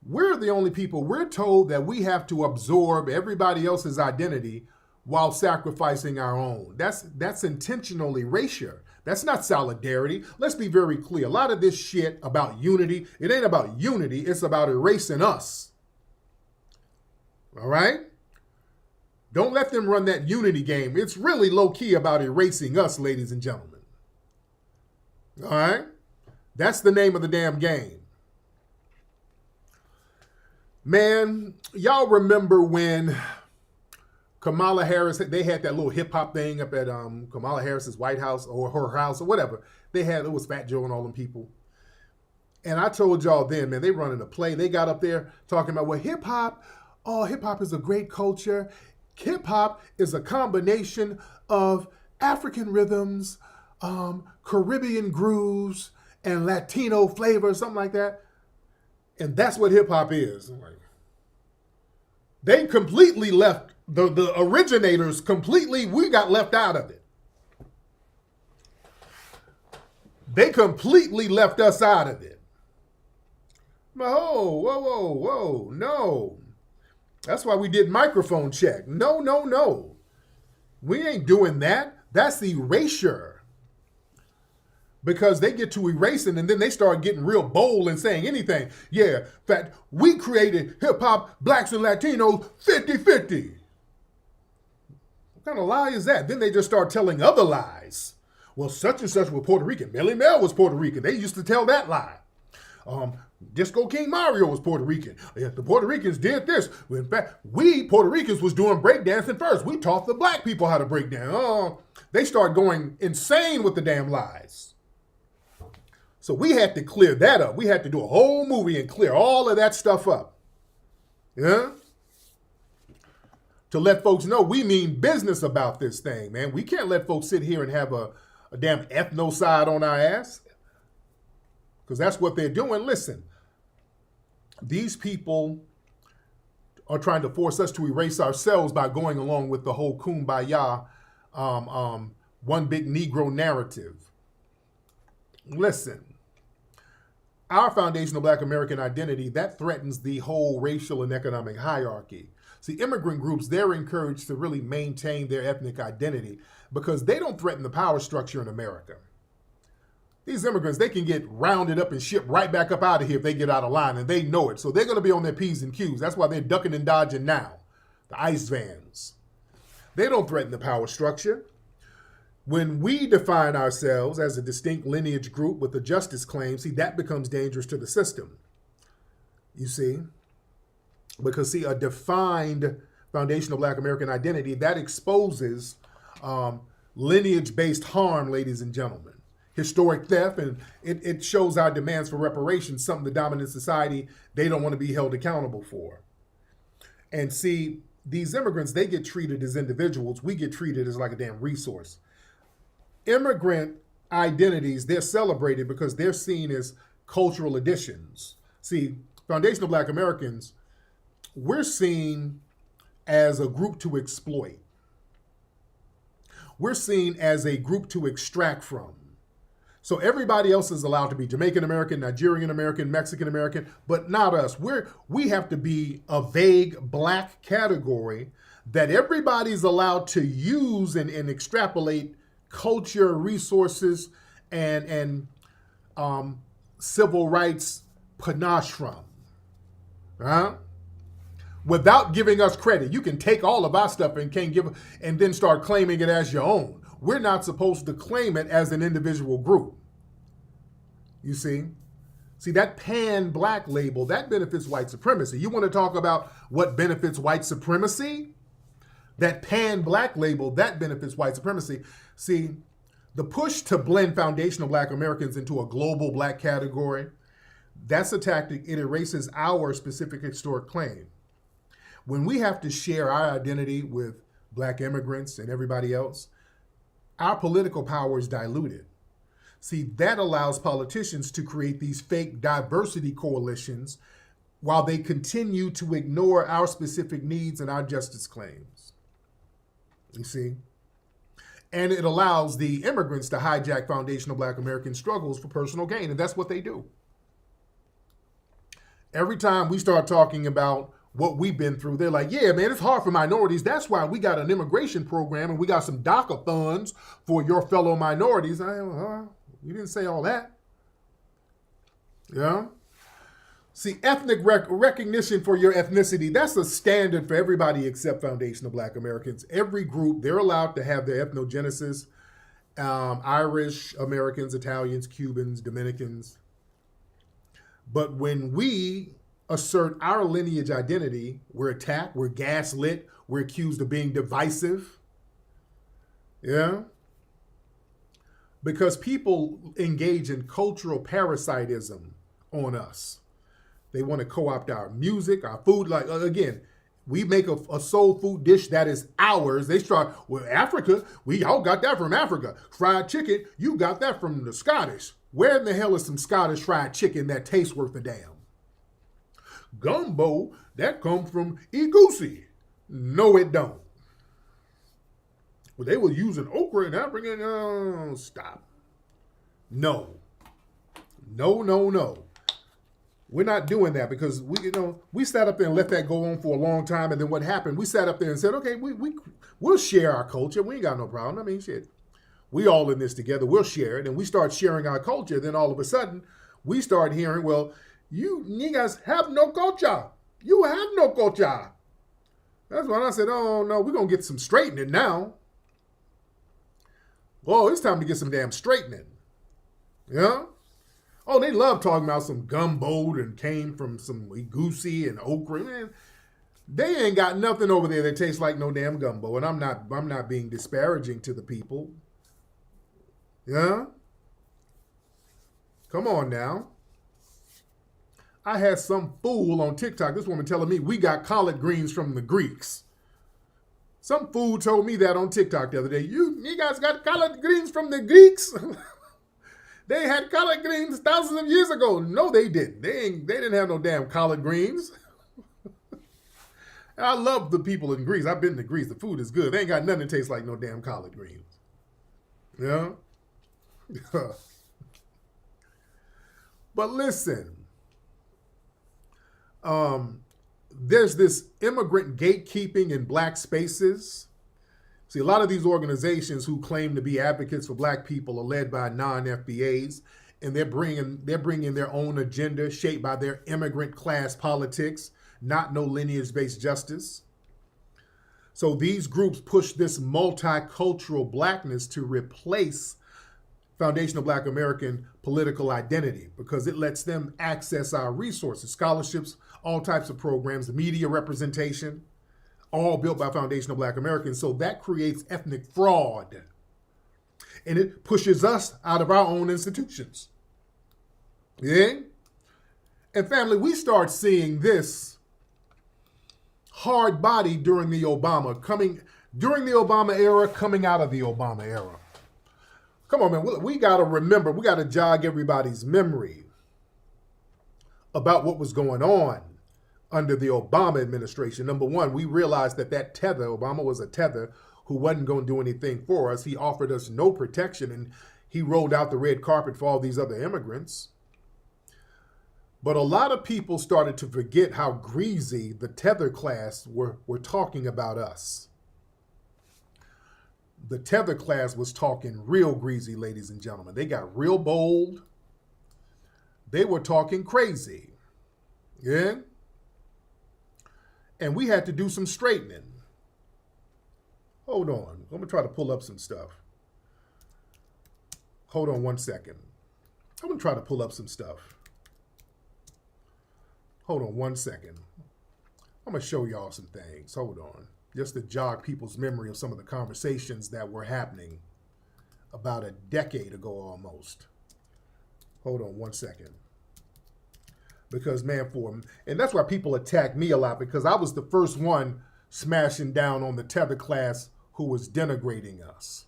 We're the only people, we're told that we have to absorb everybody else's identity while sacrificing our own. That's intentional erasure. That's not solidarity. Let's be very clear. A lot of this shit about unity, it ain't about unity, it's about erasing us. All right? Don't let them run that unity game. It's really low-key about erasing us, ladies and gentlemen. All right? That's the name of the damn game. Man, y'all remember when Kamala Harris, they had that little hip-hop thing up at Kamala Harris's White House or her house or whatever. It was Fat Joe and all them people. And I told y'all then, man, they running a play. They got up there talking about, well, hip-hop is a great culture. Hip-hop is a combination of African rhythms, Caribbean grooves, and Latino flavor, something like that. And that's what hip-hop is. They completely left, the originators completely, we got left out of it. They completely left us out of it. Whoa, no. That's why we did microphone check. No. We ain't doing that. That's erasure. Because they get to erasing and then they start getting real bold and saying anything. Yeah, in fact, we created hip-hop, blacks and Latinos 50-50. What kind of lie is that? Then they just start telling other lies. Well, such and such was Puerto Rican. Melly Mel was Puerto Rican. They used to tell that lie. Disco King Mario was Puerto Rican. The Puerto Ricans did this. In fact, we Puerto Ricans was doing breakdancing first. We taught the black people how to break down. They start going insane with the damn lies. So we had to clear that up. We had to do a whole movie and clear all of that stuff up. Yeah? To let folks know we mean business about this thing, man. We can't let folks sit here and have a damn ethnocide on our ass. Because that's what they're doing. Listen, these people are trying to force us to erase ourselves by going along with the whole kumbaya, one big Negro narrative. Listen, our foundational Black American identity, that threatens the whole racial and economic hierarchy. See, immigrant groups, they're encouraged to really maintain their ethnic identity because they don't threaten the power structure in America. These immigrants, they can get rounded up and shipped right back up out of here if they get out of line, and they know it. So they're going to be on their P's and Q's. That's why they're ducking and dodging now. The ICE vans. They don't threaten the power structure. When we define ourselves as a distinct lineage group with a justice claim, see, that becomes dangerous to the system. You see? Because, see, a defined foundational Black American identity, that exposes lineage-based harm, ladies and gentlemen. Historic theft, and it shows our demands for reparations, something the dominant society, they don't want to be held accountable for. And see, these immigrants, they get treated as individuals. We get treated as like a damn resource. Immigrant identities, they're celebrated because they're seen as cultural additions. See, foundational Black Americans, we're seen as a group to exploit. We're seen as a group to extract from. So everybody else is allowed to be Jamaican American, Nigerian American, Mexican American, but not us. We have to be a vague Black category that everybody's allowed to use and extrapolate culture, resources, and civil rights panache from. Without giving us credit. You can take all of our stuff and then start claiming it as your own. We're not supposed to claim it as an individual group. You see? See, that pan-Black label, that benefits white supremacy. You want to talk about what benefits white supremacy? That pan-Black label, that benefits white supremacy. See, the push to blend foundational Black Americans into a global Black category, that's a tactic. It erases our specific historic claim. When we have to share our identity with Black immigrants and everybody else, our political power is diluted. See, that allows politicians to create these fake diversity coalitions while they continue to ignore our specific needs and our justice claims. You see? And it allows the immigrants to hijack foundational Black American struggles for personal gain, and that's what they do. Every time we start talking about what we've been through, they're like, yeah, man, it's hard for minorities. That's why we got an immigration program and we got some DACA funds for your fellow minorities. You didn't say all that. Yeah. See, ethnic recognition for your ethnicity, that's a standard for everybody except foundational Black Americans. Every group, they're allowed to have their ethnogenesis. Irish Americans, Italians, Cubans, Dominicans. But when we assert our lineage identity, we're attacked, we're gaslit, we're accused of being divisive. Yeah? Because people engage in cultural parasitism on us. They want to co-opt our music, our food. Like, again, we make a soul food dish that is ours. They start, well, Africa, we all got that from Africa. Fried chicken, you got that from the Scottish. Where in the hell is some Scottish fried chicken that tastes worth a damn? Gumbo, that comes from Egusi. No, it don't. Well, they were using okra in Africa. No, stop. No. No. We're not doing that because we sat up there and let that go on for a long time. And then what happened? We sat up there and said, okay, we'll share our culture. We ain't got no problem. I mean, shit. We all in this together. We'll share it. And we start sharing our culture. Then all of a sudden, we start hearing, well, you niggas have no culture. You have no culture. That's when I said, oh, no, we're going to get some straightening now. Oh, it's time to get some damn straightening. Yeah? Oh, they love talking about some gumbo and came from some egusi and okra. Man, they ain't got nothing over there that tastes like no damn gumbo. And I'm not being disparaging to the people. Yeah? Come on now. I had some fool on TikTok, this woman telling me we got collard greens from the Greeks. Some fool told me that on TikTok the other day. You guys got collard greens from the Greeks? They had collard greens thousands of years ago. No, they didn't. They didn't have no damn collard greens. I love the people in Greece. I've been to Greece. The food is good. They ain't got nothing that tastes like no damn collard greens. Yeah? But listen, there's this immigrant gatekeeping in Black spaces. See, a lot of these organizations who claim to be advocates for Black people are led by non-FBAs, and they're bringing their own agenda shaped by their immigrant class politics, not no lineage-based justice. So these groups push this multicultural Blackness to replace foundational Black American political identity because it lets them access our resources, scholarships, all types of programs, media representation, all built by foundational Black Americans. So that creates ethnic fraud. And it pushes us out of our own institutions. Yeah? And family, we start seeing this hard body during the Obama era, coming out of the Obama era. Come on, man, we got to remember, we got to jog everybody's memory about what was going on under the Obama administration. Number one, we realized that tether, Obama was a tether who wasn't going to do anything for us. He offered us no protection, and he rolled out the red carpet for all these other immigrants. But a lot of people started to forget how greasy the tether class were talking about us. The tether class was talking real greasy, ladies and gentlemen. They got real bold. They were talking crazy. Yeah? And we had to do some straightening. Hold on. I'm going to try to pull up some stuff. Hold on one second. I'm going to try to pull up some stuff. Hold on one second. I'm going to show y'all some things. Hold on. Just to jog people's memory of some of the conversations that were happening about a decade ago almost. Hold on one second. Because, man, and that's why people attack me a lot, because I was the first one smashing down on the tether class who was denigrating us.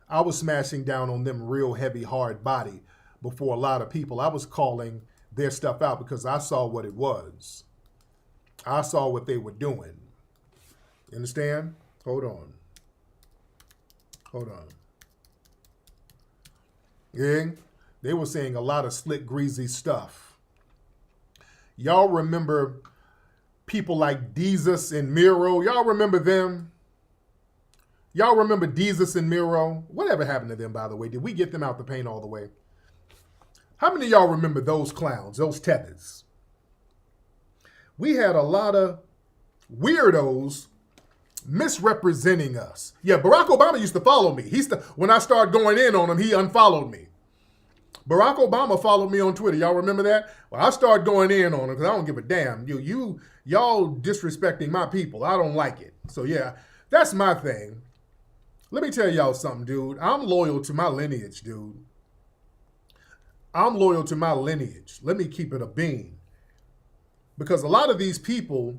I was smashing down on them real heavy, hard body before a lot of people. I was calling their stuff out because I saw what it was. I saw what they were doing. You understand? Hold on. Yeah? They were saying a lot of slick, greasy stuff. Y'all remember people like Desus and Miro? Y'all remember them? Y'all remember Desus and Miro? Whatever happened to them, by the way? Did we get them out the paint all the way? How many of y'all remember those clowns, those tethers? We had a lot of weirdos misrepresenting us. Yeah, Barack Obama used to follow me. When I started going in on him, he unfollowed me. Barack Obama followed me on Twitter. Y'all remember that? Well, I started going in on him because I don't give a damn. Y'all disrespecting my people. I don't like it. So yeah, that's my thing. Let me tell y'all something, dude. I'm loyal to my lineage, dude. I'm loyal to my lineage. Let me keep it a bean. Because a lot of these people,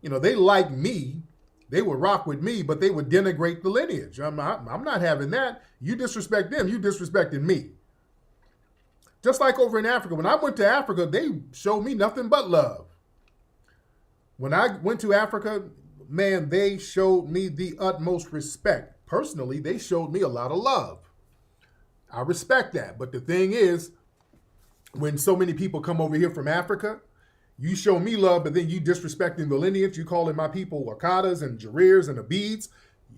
they like me. They would rock with me, but they would denigrate the lineage. I'm not having that. You disrespect them, you disrespecting me. Just like over in Africa. When I went to Africa, they showed me nothing but love. When I went to Africa, man, they showed me the utmost respect. Personally, they showed me a lot of love. I respect that. But the thing is, when so many people come over here from Africa, you show me love, but then you disrespecting the lineage, you calling my people Wakadas and Jarirs and Abids,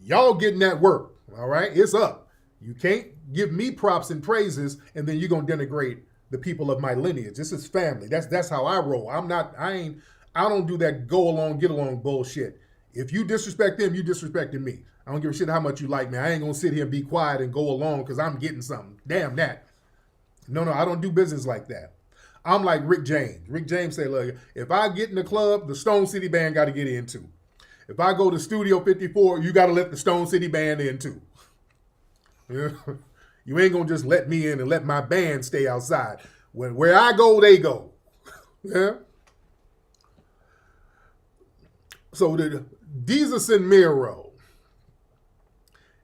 y'all getting that work, all right? It's up. You can't give me props and praises, and then you're going to denigrate the people of my lineage. This is family. That's how I roll. I don't do that go along, get along bullshit. If you disrespect them, you disrespecting me. I don't give a shit how much you like me. I ain't going to sit here and be quiet and go along because I'm getting something. Damn that. No, I don't do business like that. I'm like Rick James. Rick James say, look, if I get in the club, the Stone City Band got to get in too. If I go to Studio 54, you got to let the Stone City Band in too. Yeah. You ain't going to just let me in and let my band stay outside. Where I go, they go. Yeah. So the Desus and Miro.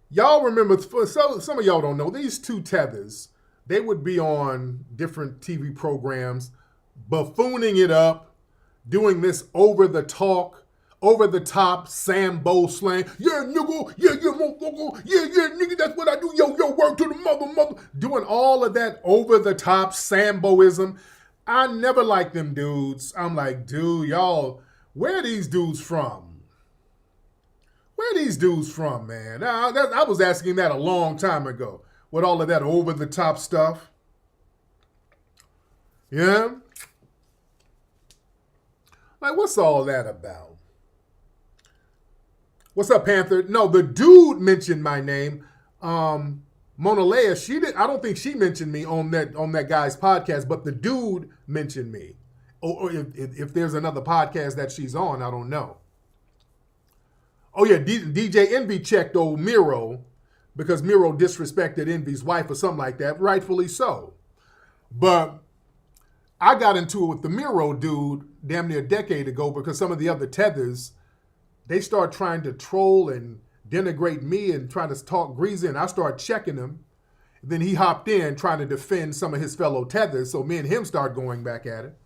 Y'all remember, some of y'all don't know, these two tethers, they would be on different TV programs, buffooning it up, doing this over-the-top Sambo slang. Yeah, nigga, yeah, motherfucker, yeah, nigga, that's what I do, yo, work to the mother. Doing all of that over-the-top Samboism. I never liked them dudes. I'm like, dude, y'all, where are these dudes from? Where are these dudes from, man? I was asking that a long time ago. With all of that over-the-top stuff. Yeah? Like, what's all that about? What's up, Panther? No, the dude mentioned my name. Monaleo, I don't think she mentioned me on that guy's podcast, but the dude mentioned me. Or if there's another podcast that she's on, I don't know. Oh, yeah, DJ Envy checked old Miro, because Miro disrespected Envy's wife or something like that, rightfully so. But I got into it with the Miro dude damn near a decade ago because some of the other tethers, they start trying to troll and denigrate me and trying to talk greasy, and I start checking him. Then he hopped in trying to defend some of his fellow tethers, so me and him start going back at it.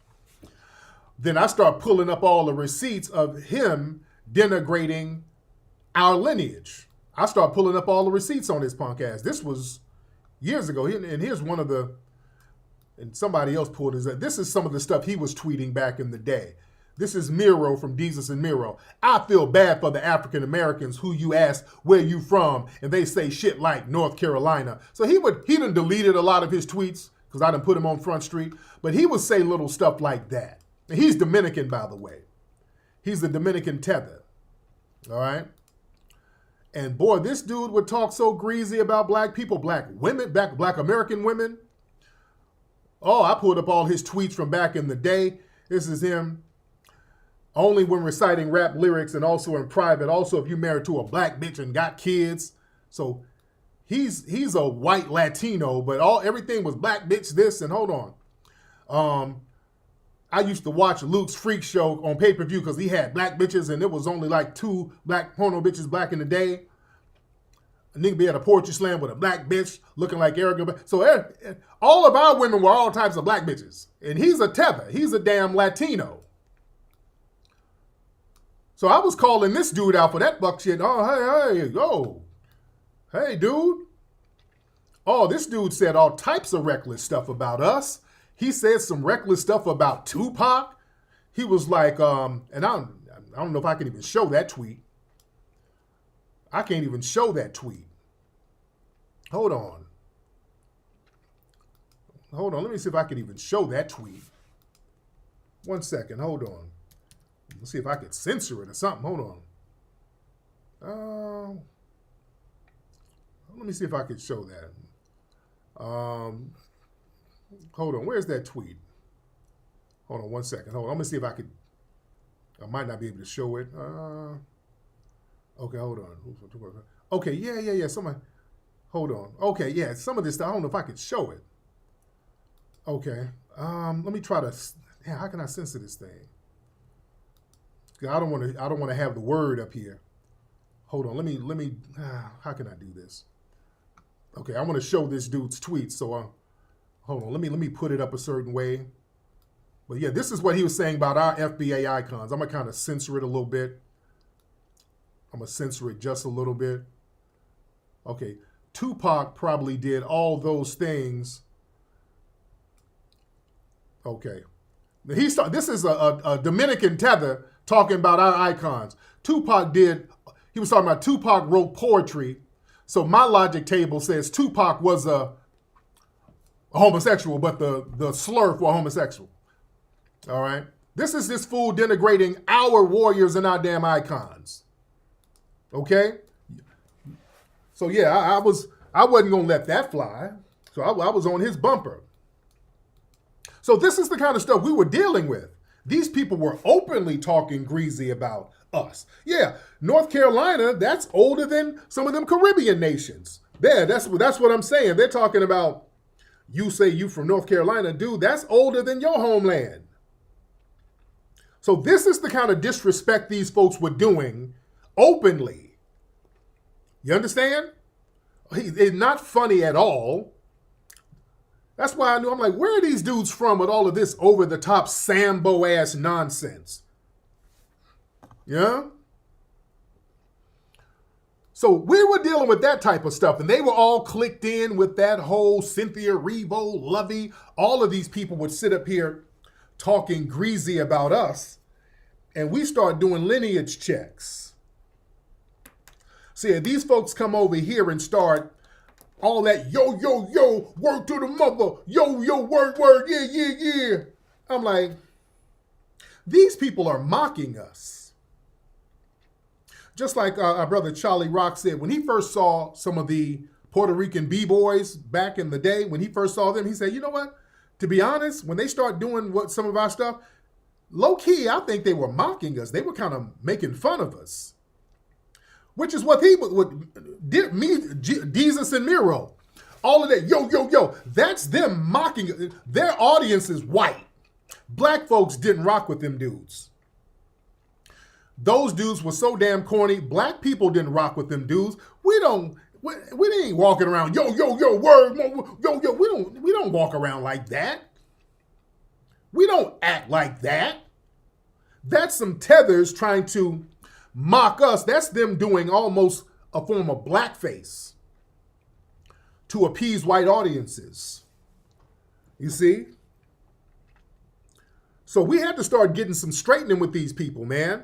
Then I start pulling up all the receipts of him denigrating our lineage. I start pulling up all the receipts on his punk ass. This was years ago. And here's one of and somebody else pulled his, this is some of the stuff he was tweeting back in the day. This is Miro from Desus and Miro. I feel bad for the African Americans who you ask where you from, and they say shit like North Carolina. So he done deleted a lot of his tweets because I done put him on Front Street, but he would say little stuff like that. And he's Dominican, by the way. He's the Dominican tether. All right? And boy, this dude would talk so greasy about black people, black women, black American women. Oh, I pulled up all his tweets from back in the day. This is him. Only when reciting rap lyrics and also in private. Also, if you married to a black bitch and got kids. So he's a white Latino, but everything was black bitch this and hold on. I used to watch Luke's Freak Show on pay-per-view because he had black bitches and it was only like 2 black porno bitches back in the day. A nigga be at a poetry slam with a black bitch looking like Erica. So all of our women were all types of black bitches. And he's a tether. He's a damn Latino. So I was calling this dude out for that buck shit. Oh, hey, dude. Oh, this dude said all types of reckless stuff about us. He said some reckless stuff about Tupac. he was like, and I don't know if I can even show that tweet. I can't even show that tweet. Hold on. Let me see if I can even show that tweet. 1 second. Hold on. Let's see if I could censor it or something. Hold on. Let me see if I could show that. Hold on. Where's that tweet? Hold on 1 second. Hold on. I'm going to see if I could. I might not be able to show it. Okay, hold on. Okay, yeah. Somebody. Hold on. Okay, yeah. Some of this stuff, I don't know if I could show it. Okay. Let me try to. Yeah, how can I censor this thing? I don't want to have the word up here. Hold on. Let me. How can I do this? Okay, I want to show this dude's tweet. So, hold on. Let me put it up a certain way. But yeah, this is what he was saying about our FBA icons. I'm gonna kind of censor it a little bit. I'm gonna censor it just a little bit. Okay, Tupac probably did all those things. Okay, this is a Dominican tether talking about our icons. He was talking about Tupac wrote poetry. So my logic table says Tupac was a homosexual, but the slur for homosexual. All right. This is this fool denigrating our warriors and our damn icons. Okay. So yeah, I wasn't gonna let that fly. So I was on his bumper. So this is the kind of stuff we were dealing with. These people were openly talking greasy about us. Yeah, North Carolina, that's older than some of them Caribbean nations. That's what I'm saying. They're talking about, you say you from North Carolina, dude, that's older than your homeland. So this is the kind of disrespect these folks were doing openly. You understand? It's not funny at all. That's why I knew, I'm like, where are these dudes from with all of this over-the-top Sambo-ass nonsense? Yeah? So we were dealing with that type of stuff, and they were all clicked in with that whole Cynthia Erivo, Lovey. All of these people would sit up here talking greasy about us, and we start doing lineage checks. See, these folks come over here and start all that yo, word to the mother, yo, word, yeah. I'm like, these people are mocking us. Just like our brother Charlie Rock said, when he first saw some of the Puerto Rican B-boys back in the day, when he first saw them, he said, you know what? To be honest, when they start doing some of our stuff, low-key, I think they were mocking us. They were kind of making fun of us. Which is what Jesus and Miro. All of that, yo, that's them mocking. Their audience is white. Black folks didn't rock with them dudes. Those dudes were so damn corny. Black people didn't rock with them dudes. We ain't walking around, yo, word, yo. We don't walk around like that. We don't act like that. That's some tethers trying to mock us. That's them doing almost a form of blackface to appease white audiences. You see? So we had to start getting some straightening with these people, man.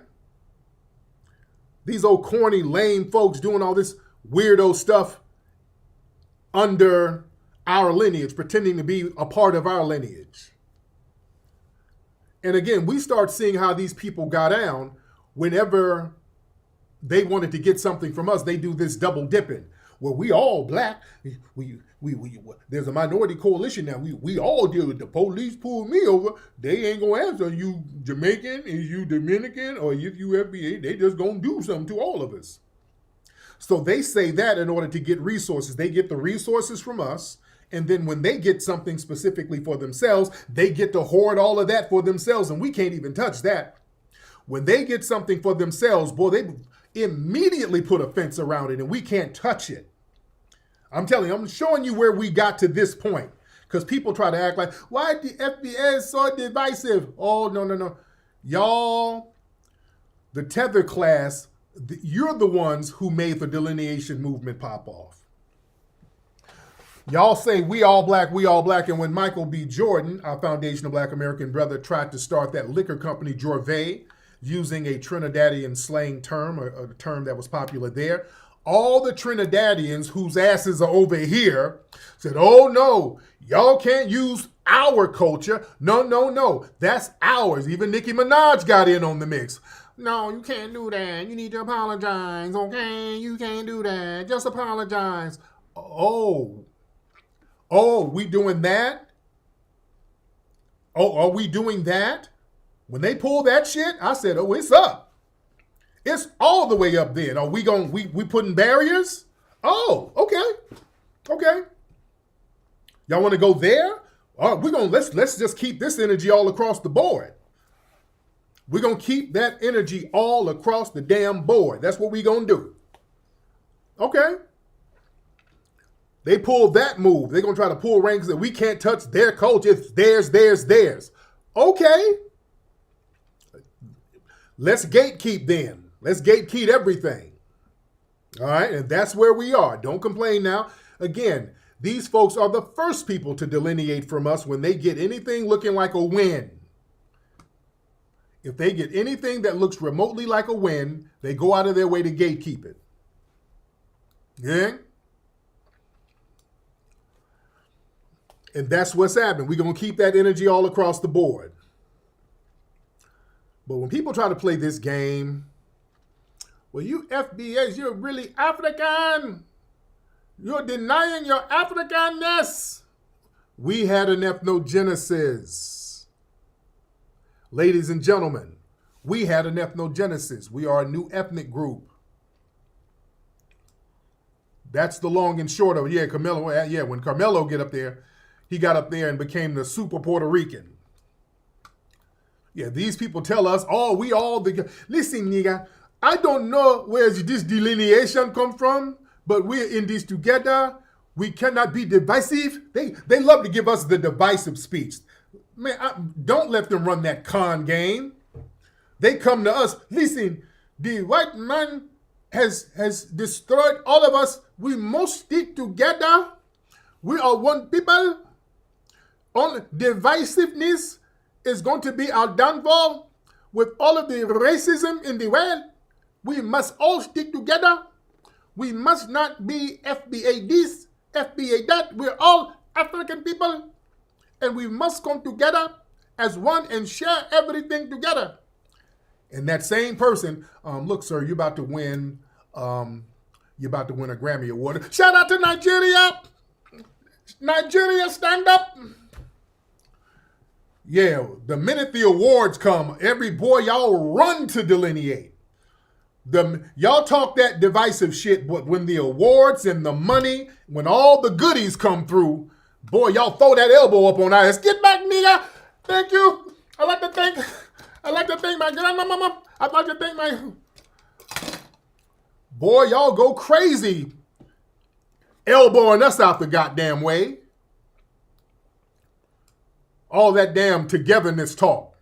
These old corny, lame folks doing all this weirdo stuff under our lineage, pretending to be a part of our lineage. And again, we start seeing how these people got down. Whenever they wanted to get something from us, they do this double dipping. Well, we all black. There's a minority coalition now. We all deal with the police pulled me over. They ain't gonna answer. Are you Jamaican? Is you Dominican? Or if you FBA? They just gonna do something to all of us. So they say that in order to get resources. They get the resources from us. And then when they get something specifically for themselves, they get to hoard all of that for themselves. And we can't even touch that. When they get something for themselves, boy, they immediately put a fence around it and we can't touch it. I'm telling you, I'm showing you where we got to this point. Because people try to act like, why the FBA is so divisive? Oh, no. Y'all, the tether class, you're the ones who made the delineation movement pop off. Y'all say we all black, and when Michael B. Jordan, our foundational black American brother, tried to start that liquor company, Jorvay, using a Trinidadian slang term, a term that was popular there, all the Trinidadians whose asses are over here said, oh no, y'all can't use our culture. No, that's ours. Even Nicki Minaj got in on the mix. No, you can't do that. You need to apologize, okay? You can't do that. Just apologize. Oh, we doing that? Oh, are we doing that? When they pull that shit, I said, oh, it's up. It's all the way up then. Are we putting barriers? Oh, okay. Y'all want to go there? All right, let's just keep this energy all across the board. We're gonna keep that energy all across the damn board. That's what we're gonna do. Okay. They pulled that move. They're gonna try to pull ranks that we can't touch their culture. It's theirs. Okay. Let's gatekeep then. Let's gatekeep everything. All right, and that's where we are. Don't complain now. Again, these folks are the first people to delineate from us when they get anything looking like a win. If they get anything that looks remotely like a win, they go out of their way to gatekeep it. Yeah? And that's what's happening. We're going to keep that energy all across the board. But when people try to play this game, well, you FBAs, you're really African. You're denying your Africanness. We had an ethnogenesis. Ladies and gentlemen, we had an ethnogenesis. We are a new ethnic group. That's the long and short of it. Yeah, Carmelo, when Carmelo get up there, he got up there and became the super Puerto Rican. Yeah, these people tell us, oh, we all the... Listen, nigga, I don't know where this delineation come from, but we're in this together. We cannot be divisive. They love to give us the divisive speech. Man, don't let them run that con game. They come to us. Listen, the white man has destroyed all of us. We must stick together. We are one people. Only divisiveness is going to be our downfall. With all of the racism in the world, we must all stick together. We must not be FBA this, FBA that. We're all African people. And we must come together as one and share everything together. And that same person, look, sir, you're about to win a Grammy Award. Shout out to Nigeria. Nigeria, stand up. Yeah, the minute the awards come, every boy, y'all run to delineate. Y'all talk that divisive shit, but when the awards and the money, when all the goodies come through, boy, y'all throw that elbow up on us. Get back, nigga. Thank you. I like to thank my grandmama. I'd like to thank my... Boy, y'all go crazy elbowing us out the goddamn way. All that damn togetherness talk.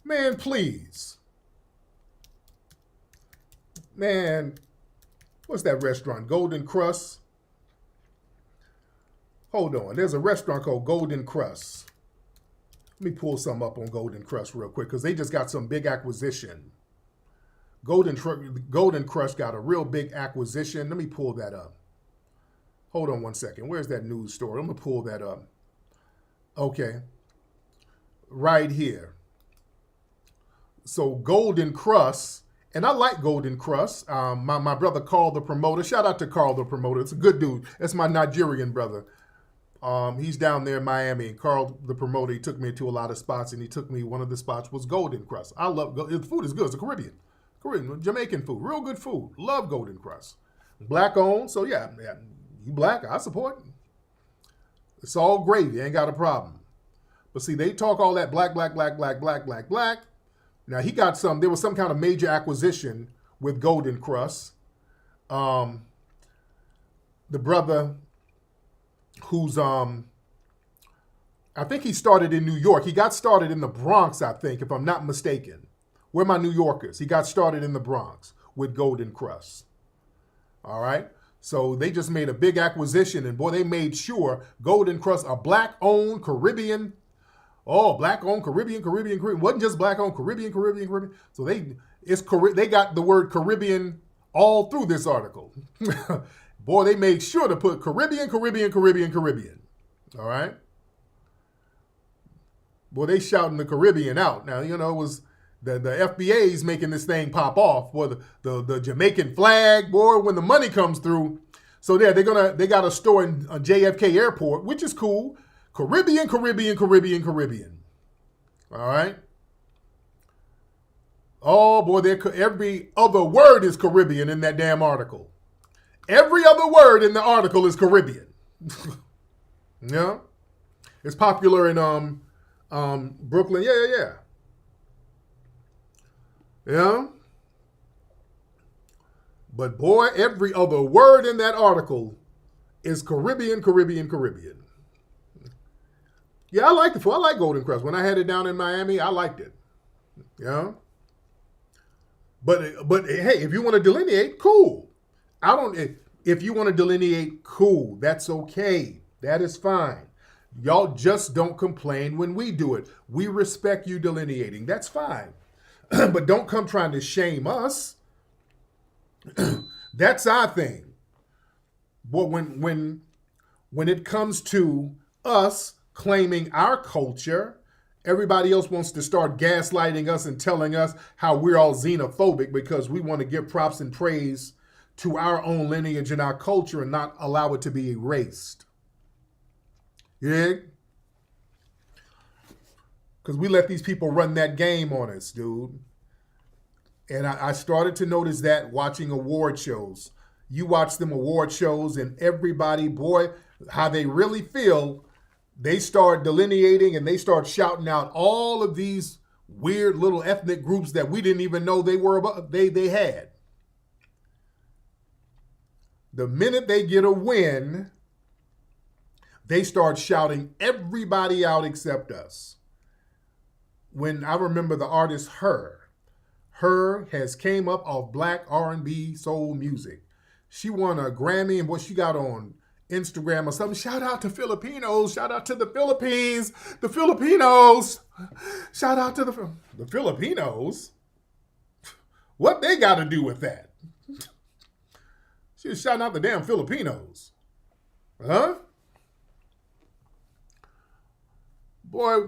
Man, please. Man, what's that restaurant? Golden Crust? Hold on. There's a restaurant called Golden Crust. Let me pull some up on Golden Crust real quick because they just got some big acquisition. Golden Crust got a real big acquisition. Let me pull that up. Hold on one second. Where's that news story? I'm going to pull that up. Okay. Right here. So Golden Crust, and I like Golden Crust. My brother Carl the promoter. Shout out to Carl the promoter. It's a good dude. That's my Nigerian brother. He's down there in Miami, and Carl, the promoter, he took me to a lot of spots, and he took me, one of the spots was Golden Crust. I love, the food is good. It's a Caribbean, Jamaican food, real good food. Love Golden Crust. Black owned, so yeah, you black, I support. It's all gravy, ain't got a problem. But see, they talk all that black. Now he got there was some kind of major acquisition with Golden Crust. The brother who's, I think he started in New York. He got started in the Bronx, I think, if I'm not mistaken. Where are my New Yorkers? He got started in the Bronx with Golden Crust. All right. So they just made a big acquisition, and boy, they made sure Golden Crust, a black-owned Caribbean, black-owned Caribbean. Wasn't just black-owned, Caribbean. So they got the word Caribbean all through this article. Boy, they made sure to put Caribbean. All right? Boy, they shouting the Caribbean out. Now, you know, it was the FBA's making this thing pop off. Boy, the Jamaican flag, boy, when the money comes through. So there, they got a store in JFK Airport, which is cool. Caribbean. All right? Oh, boy, every other word is Caribbean in that damn article. Every other word in the article is Caribbean. Yeah. It's popular in Brooklyn. Yeah. But boy, every other word in that article is Caribbean. Yeah, I like the food. I like Golden Crust. When I had it down in Miami, I liked it. Yeah. But hey, if you want to delineate, cool. If you want to delineate, cool. That's okay. That is fine. Y'all just don't complain when we do it. We respect you delineating. That's fine. But don't come trying to shame us. That's our thing. But when it comes to us claiming our culture, everybody else wants to start gaslighting us and telling us how we're all xenophobic because we want to give props and praise to our own lineage and our culture and not allow it to be erased. Yeah? Because we let these people run that game on us, dude. And I started to notice that watching award shows. You watch them award shows and everybody, boy, how they really feel, they start delineating and they start shouting out all of these weird little ethnic groups that we didn't even know they had. The minute they get a win, they start shouting everybody out except us. When I remember the artist Her has came up off black R&B soul music. She won a Grammy and what she got on Instagram or something. Shout out to Filipinos. Shout out to the Philippines. The Filipinos. Shout out to the Filipinos. What they got to do with that? She was shouting out the damn Filipinos. Huh? Boy,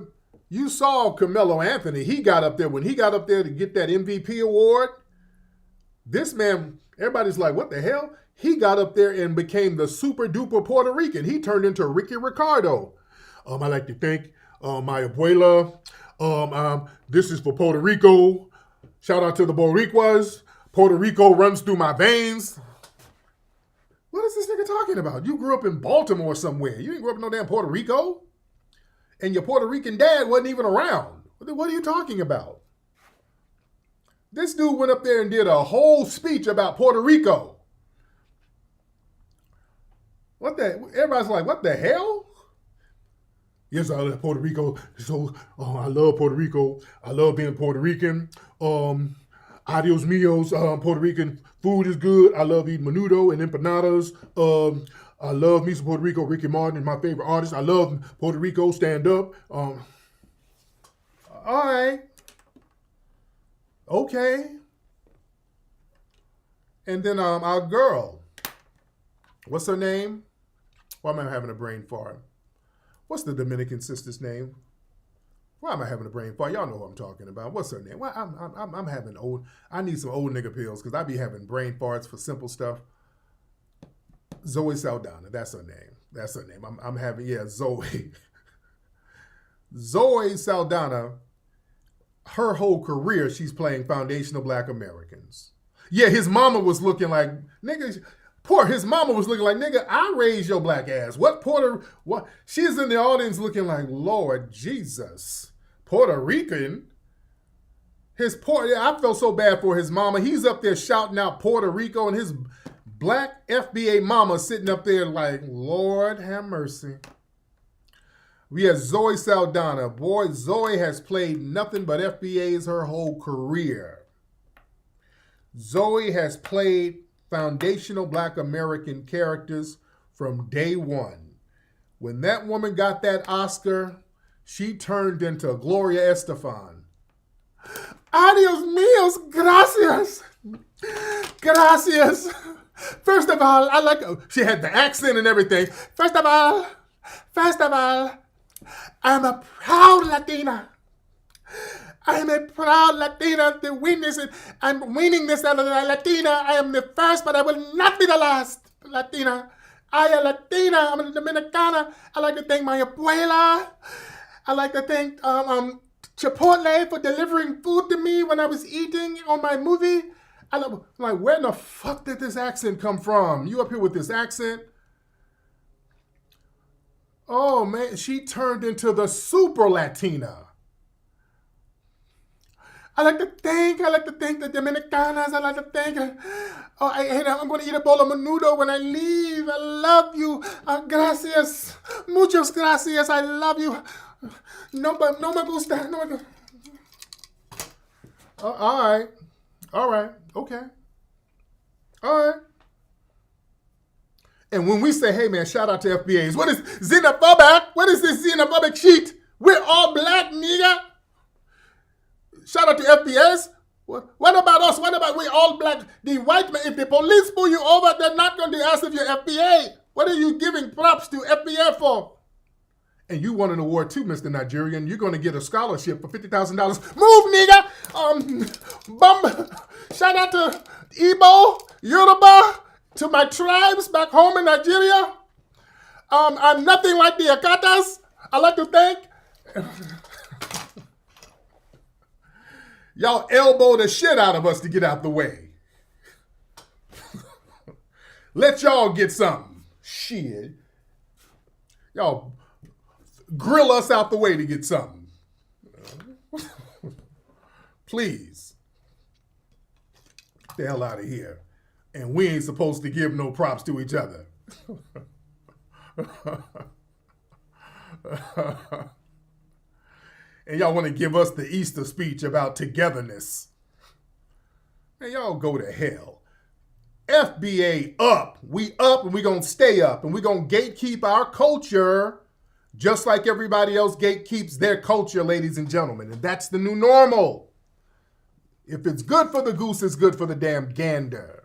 you saw Carmelo Anthony. He got up there. When he got up there to get that MVP award, this man, everybody's like, what the hell? He got up there and became the super duper Puerto Rican. He turned into Ricky Ricardo. I like to thank my abuela. This is for Puerto Rico. Shout out to the Boricuas. Puerto Rico runs through my veins. What is this nigga talking about? You grew up in Baltimore somewhere. You didn't grow up in no damn Puerto Rico. And your Puerto Rican dad wasn't even around. What are you talking about? This dude went up there and did a whole speech about Puerto Rico. Everybody's like, what the hell? Yes, I love Puerto Rico. So I love Puerto Rico. I love being Puerto Rican. Adios mios. Puerto Rican food is good. I love eating menudo and empanadas. I love me some Puerto Rico. Ricky Martin is my favorite artist. I love Puerto Rico. Stand up. All right. Okay. And then our girl. What's her name? Why am I having a brain fart? What's the Dominican sister's name? Why am I having a brain fart? Y'all know who I'm talking about. What's her name? Well, I'm having I need some old nigga pills because I be having brain farts for simple stuff. Zoe Saldana, that's her name. I'm having, Zoe. Zoe Saldana, her whole career, she's playing foundational black Americans. Yeah, his mama was looking like, nigga, his mama was looking like, nigga, I raised your black ass. What? She's in the audience looking like, Lord Jesus, Puerto Rican? I felt so bad for his mama. He's up there shouting out Puerto Rico and his black FBA mama sitting up there like, Lord have mercy. We have Zoe Saldana. Boy, Zoe has played nothing but FBAs her whole career. Zoe has played foundational Black American characters from day one. When that woman got that Oscar, she turned into Gloria Estefan. Adios míos, gracias. Gracias. First of all, I like, she had the accent and everything. First of all, I'm a proud Latina. I'm a proud Latina to win this. I'm winning this out of the Latina. I am the first, but I will not be the last Latina. I am Latina. I'm a Dominicana. I like to thank my abuela. I like to thank Chipotle for delivering food to me when I was eating on my movie. I'm like, where in the fuck did this accent come from? You up here with this accent? Oh, man, she turned into the super Latina. I like to thank the Dominicanas. I like to thank I'm going to eat a bowl of menudo when I leave. I love you. Gracias. Muchas gracias. I love you. No me gusta. No me gusta. All right. Okay. All right. And when we say, hey, man, shout out to FBAs. What is xenophobic? What is this xenophobic shit? We're all black, nigga. Shout out to FBS. What about us? What about we all black? The white man, if the police pull you over, they're not going to ask if you're FBA. What are you giving props to FBA for? And you won an award too, Mr. Nigerian. You're going to get a scholarship for $50,000. Move, nigga. Shout out to Igbo, Yoruba, to my tribes back home in Nigeria. I'm nothing like the Akatas. I like to thank. Y'all elbow the shit out of us to get out the way. Let y'all get something. Shit. Y'all grill us out the way to get something. Please. Get the hell out of here. And we ain't supposed to give no props to each other. And y'all want to give us the Easter speech about togetherness. Man, y'all go to hell. FBA up. We up and we going to stay up. And we going to gatekeep our culture just like everybody else gatekeeps their culture, ladies and gentlemen. And that's the new normal. If it's good for the goose, it's good for the damn gander.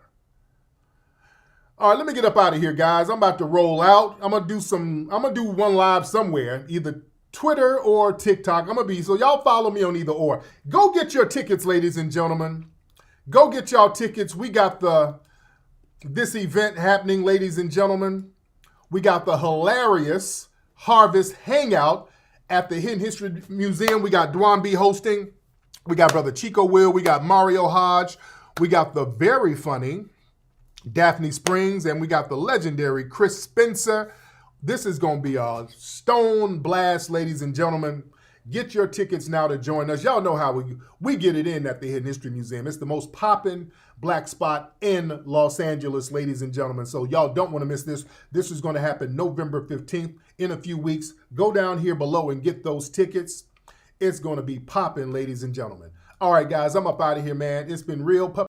All right, let me get up out of here, guys. I'm about to roll out. I'm going to do one live somewhere, either Twitter or TikTok. So y'all follow me on either or. Go get your tickets, ladies and gentlemen. Go get y'all tickets. We got this event happening, ladies and gentlemen. We got the hilarious Harvest Hangout at the Hidden History Museum. We got Dwan B hosting. We got Brother Chico Will. We got Mario Hodge. We got the very funny Daphne Springs. And we got the legendary Chris Spencer. This is going to be a stone blast, ladies and gentlemen. Get your tickets now to join us. Y'all know how we get it in at the Hidden History Museum. It's the most poppin' black spot in Los Angeles, ladies and gentlemen. So y'all don't want to miss this. This is going to happen November 15th in a few weeks. Go down here below and get those tickets. It's going to be poppin', ladies and gentlemen. All right, guys, I'm up out of here, man. It's been real.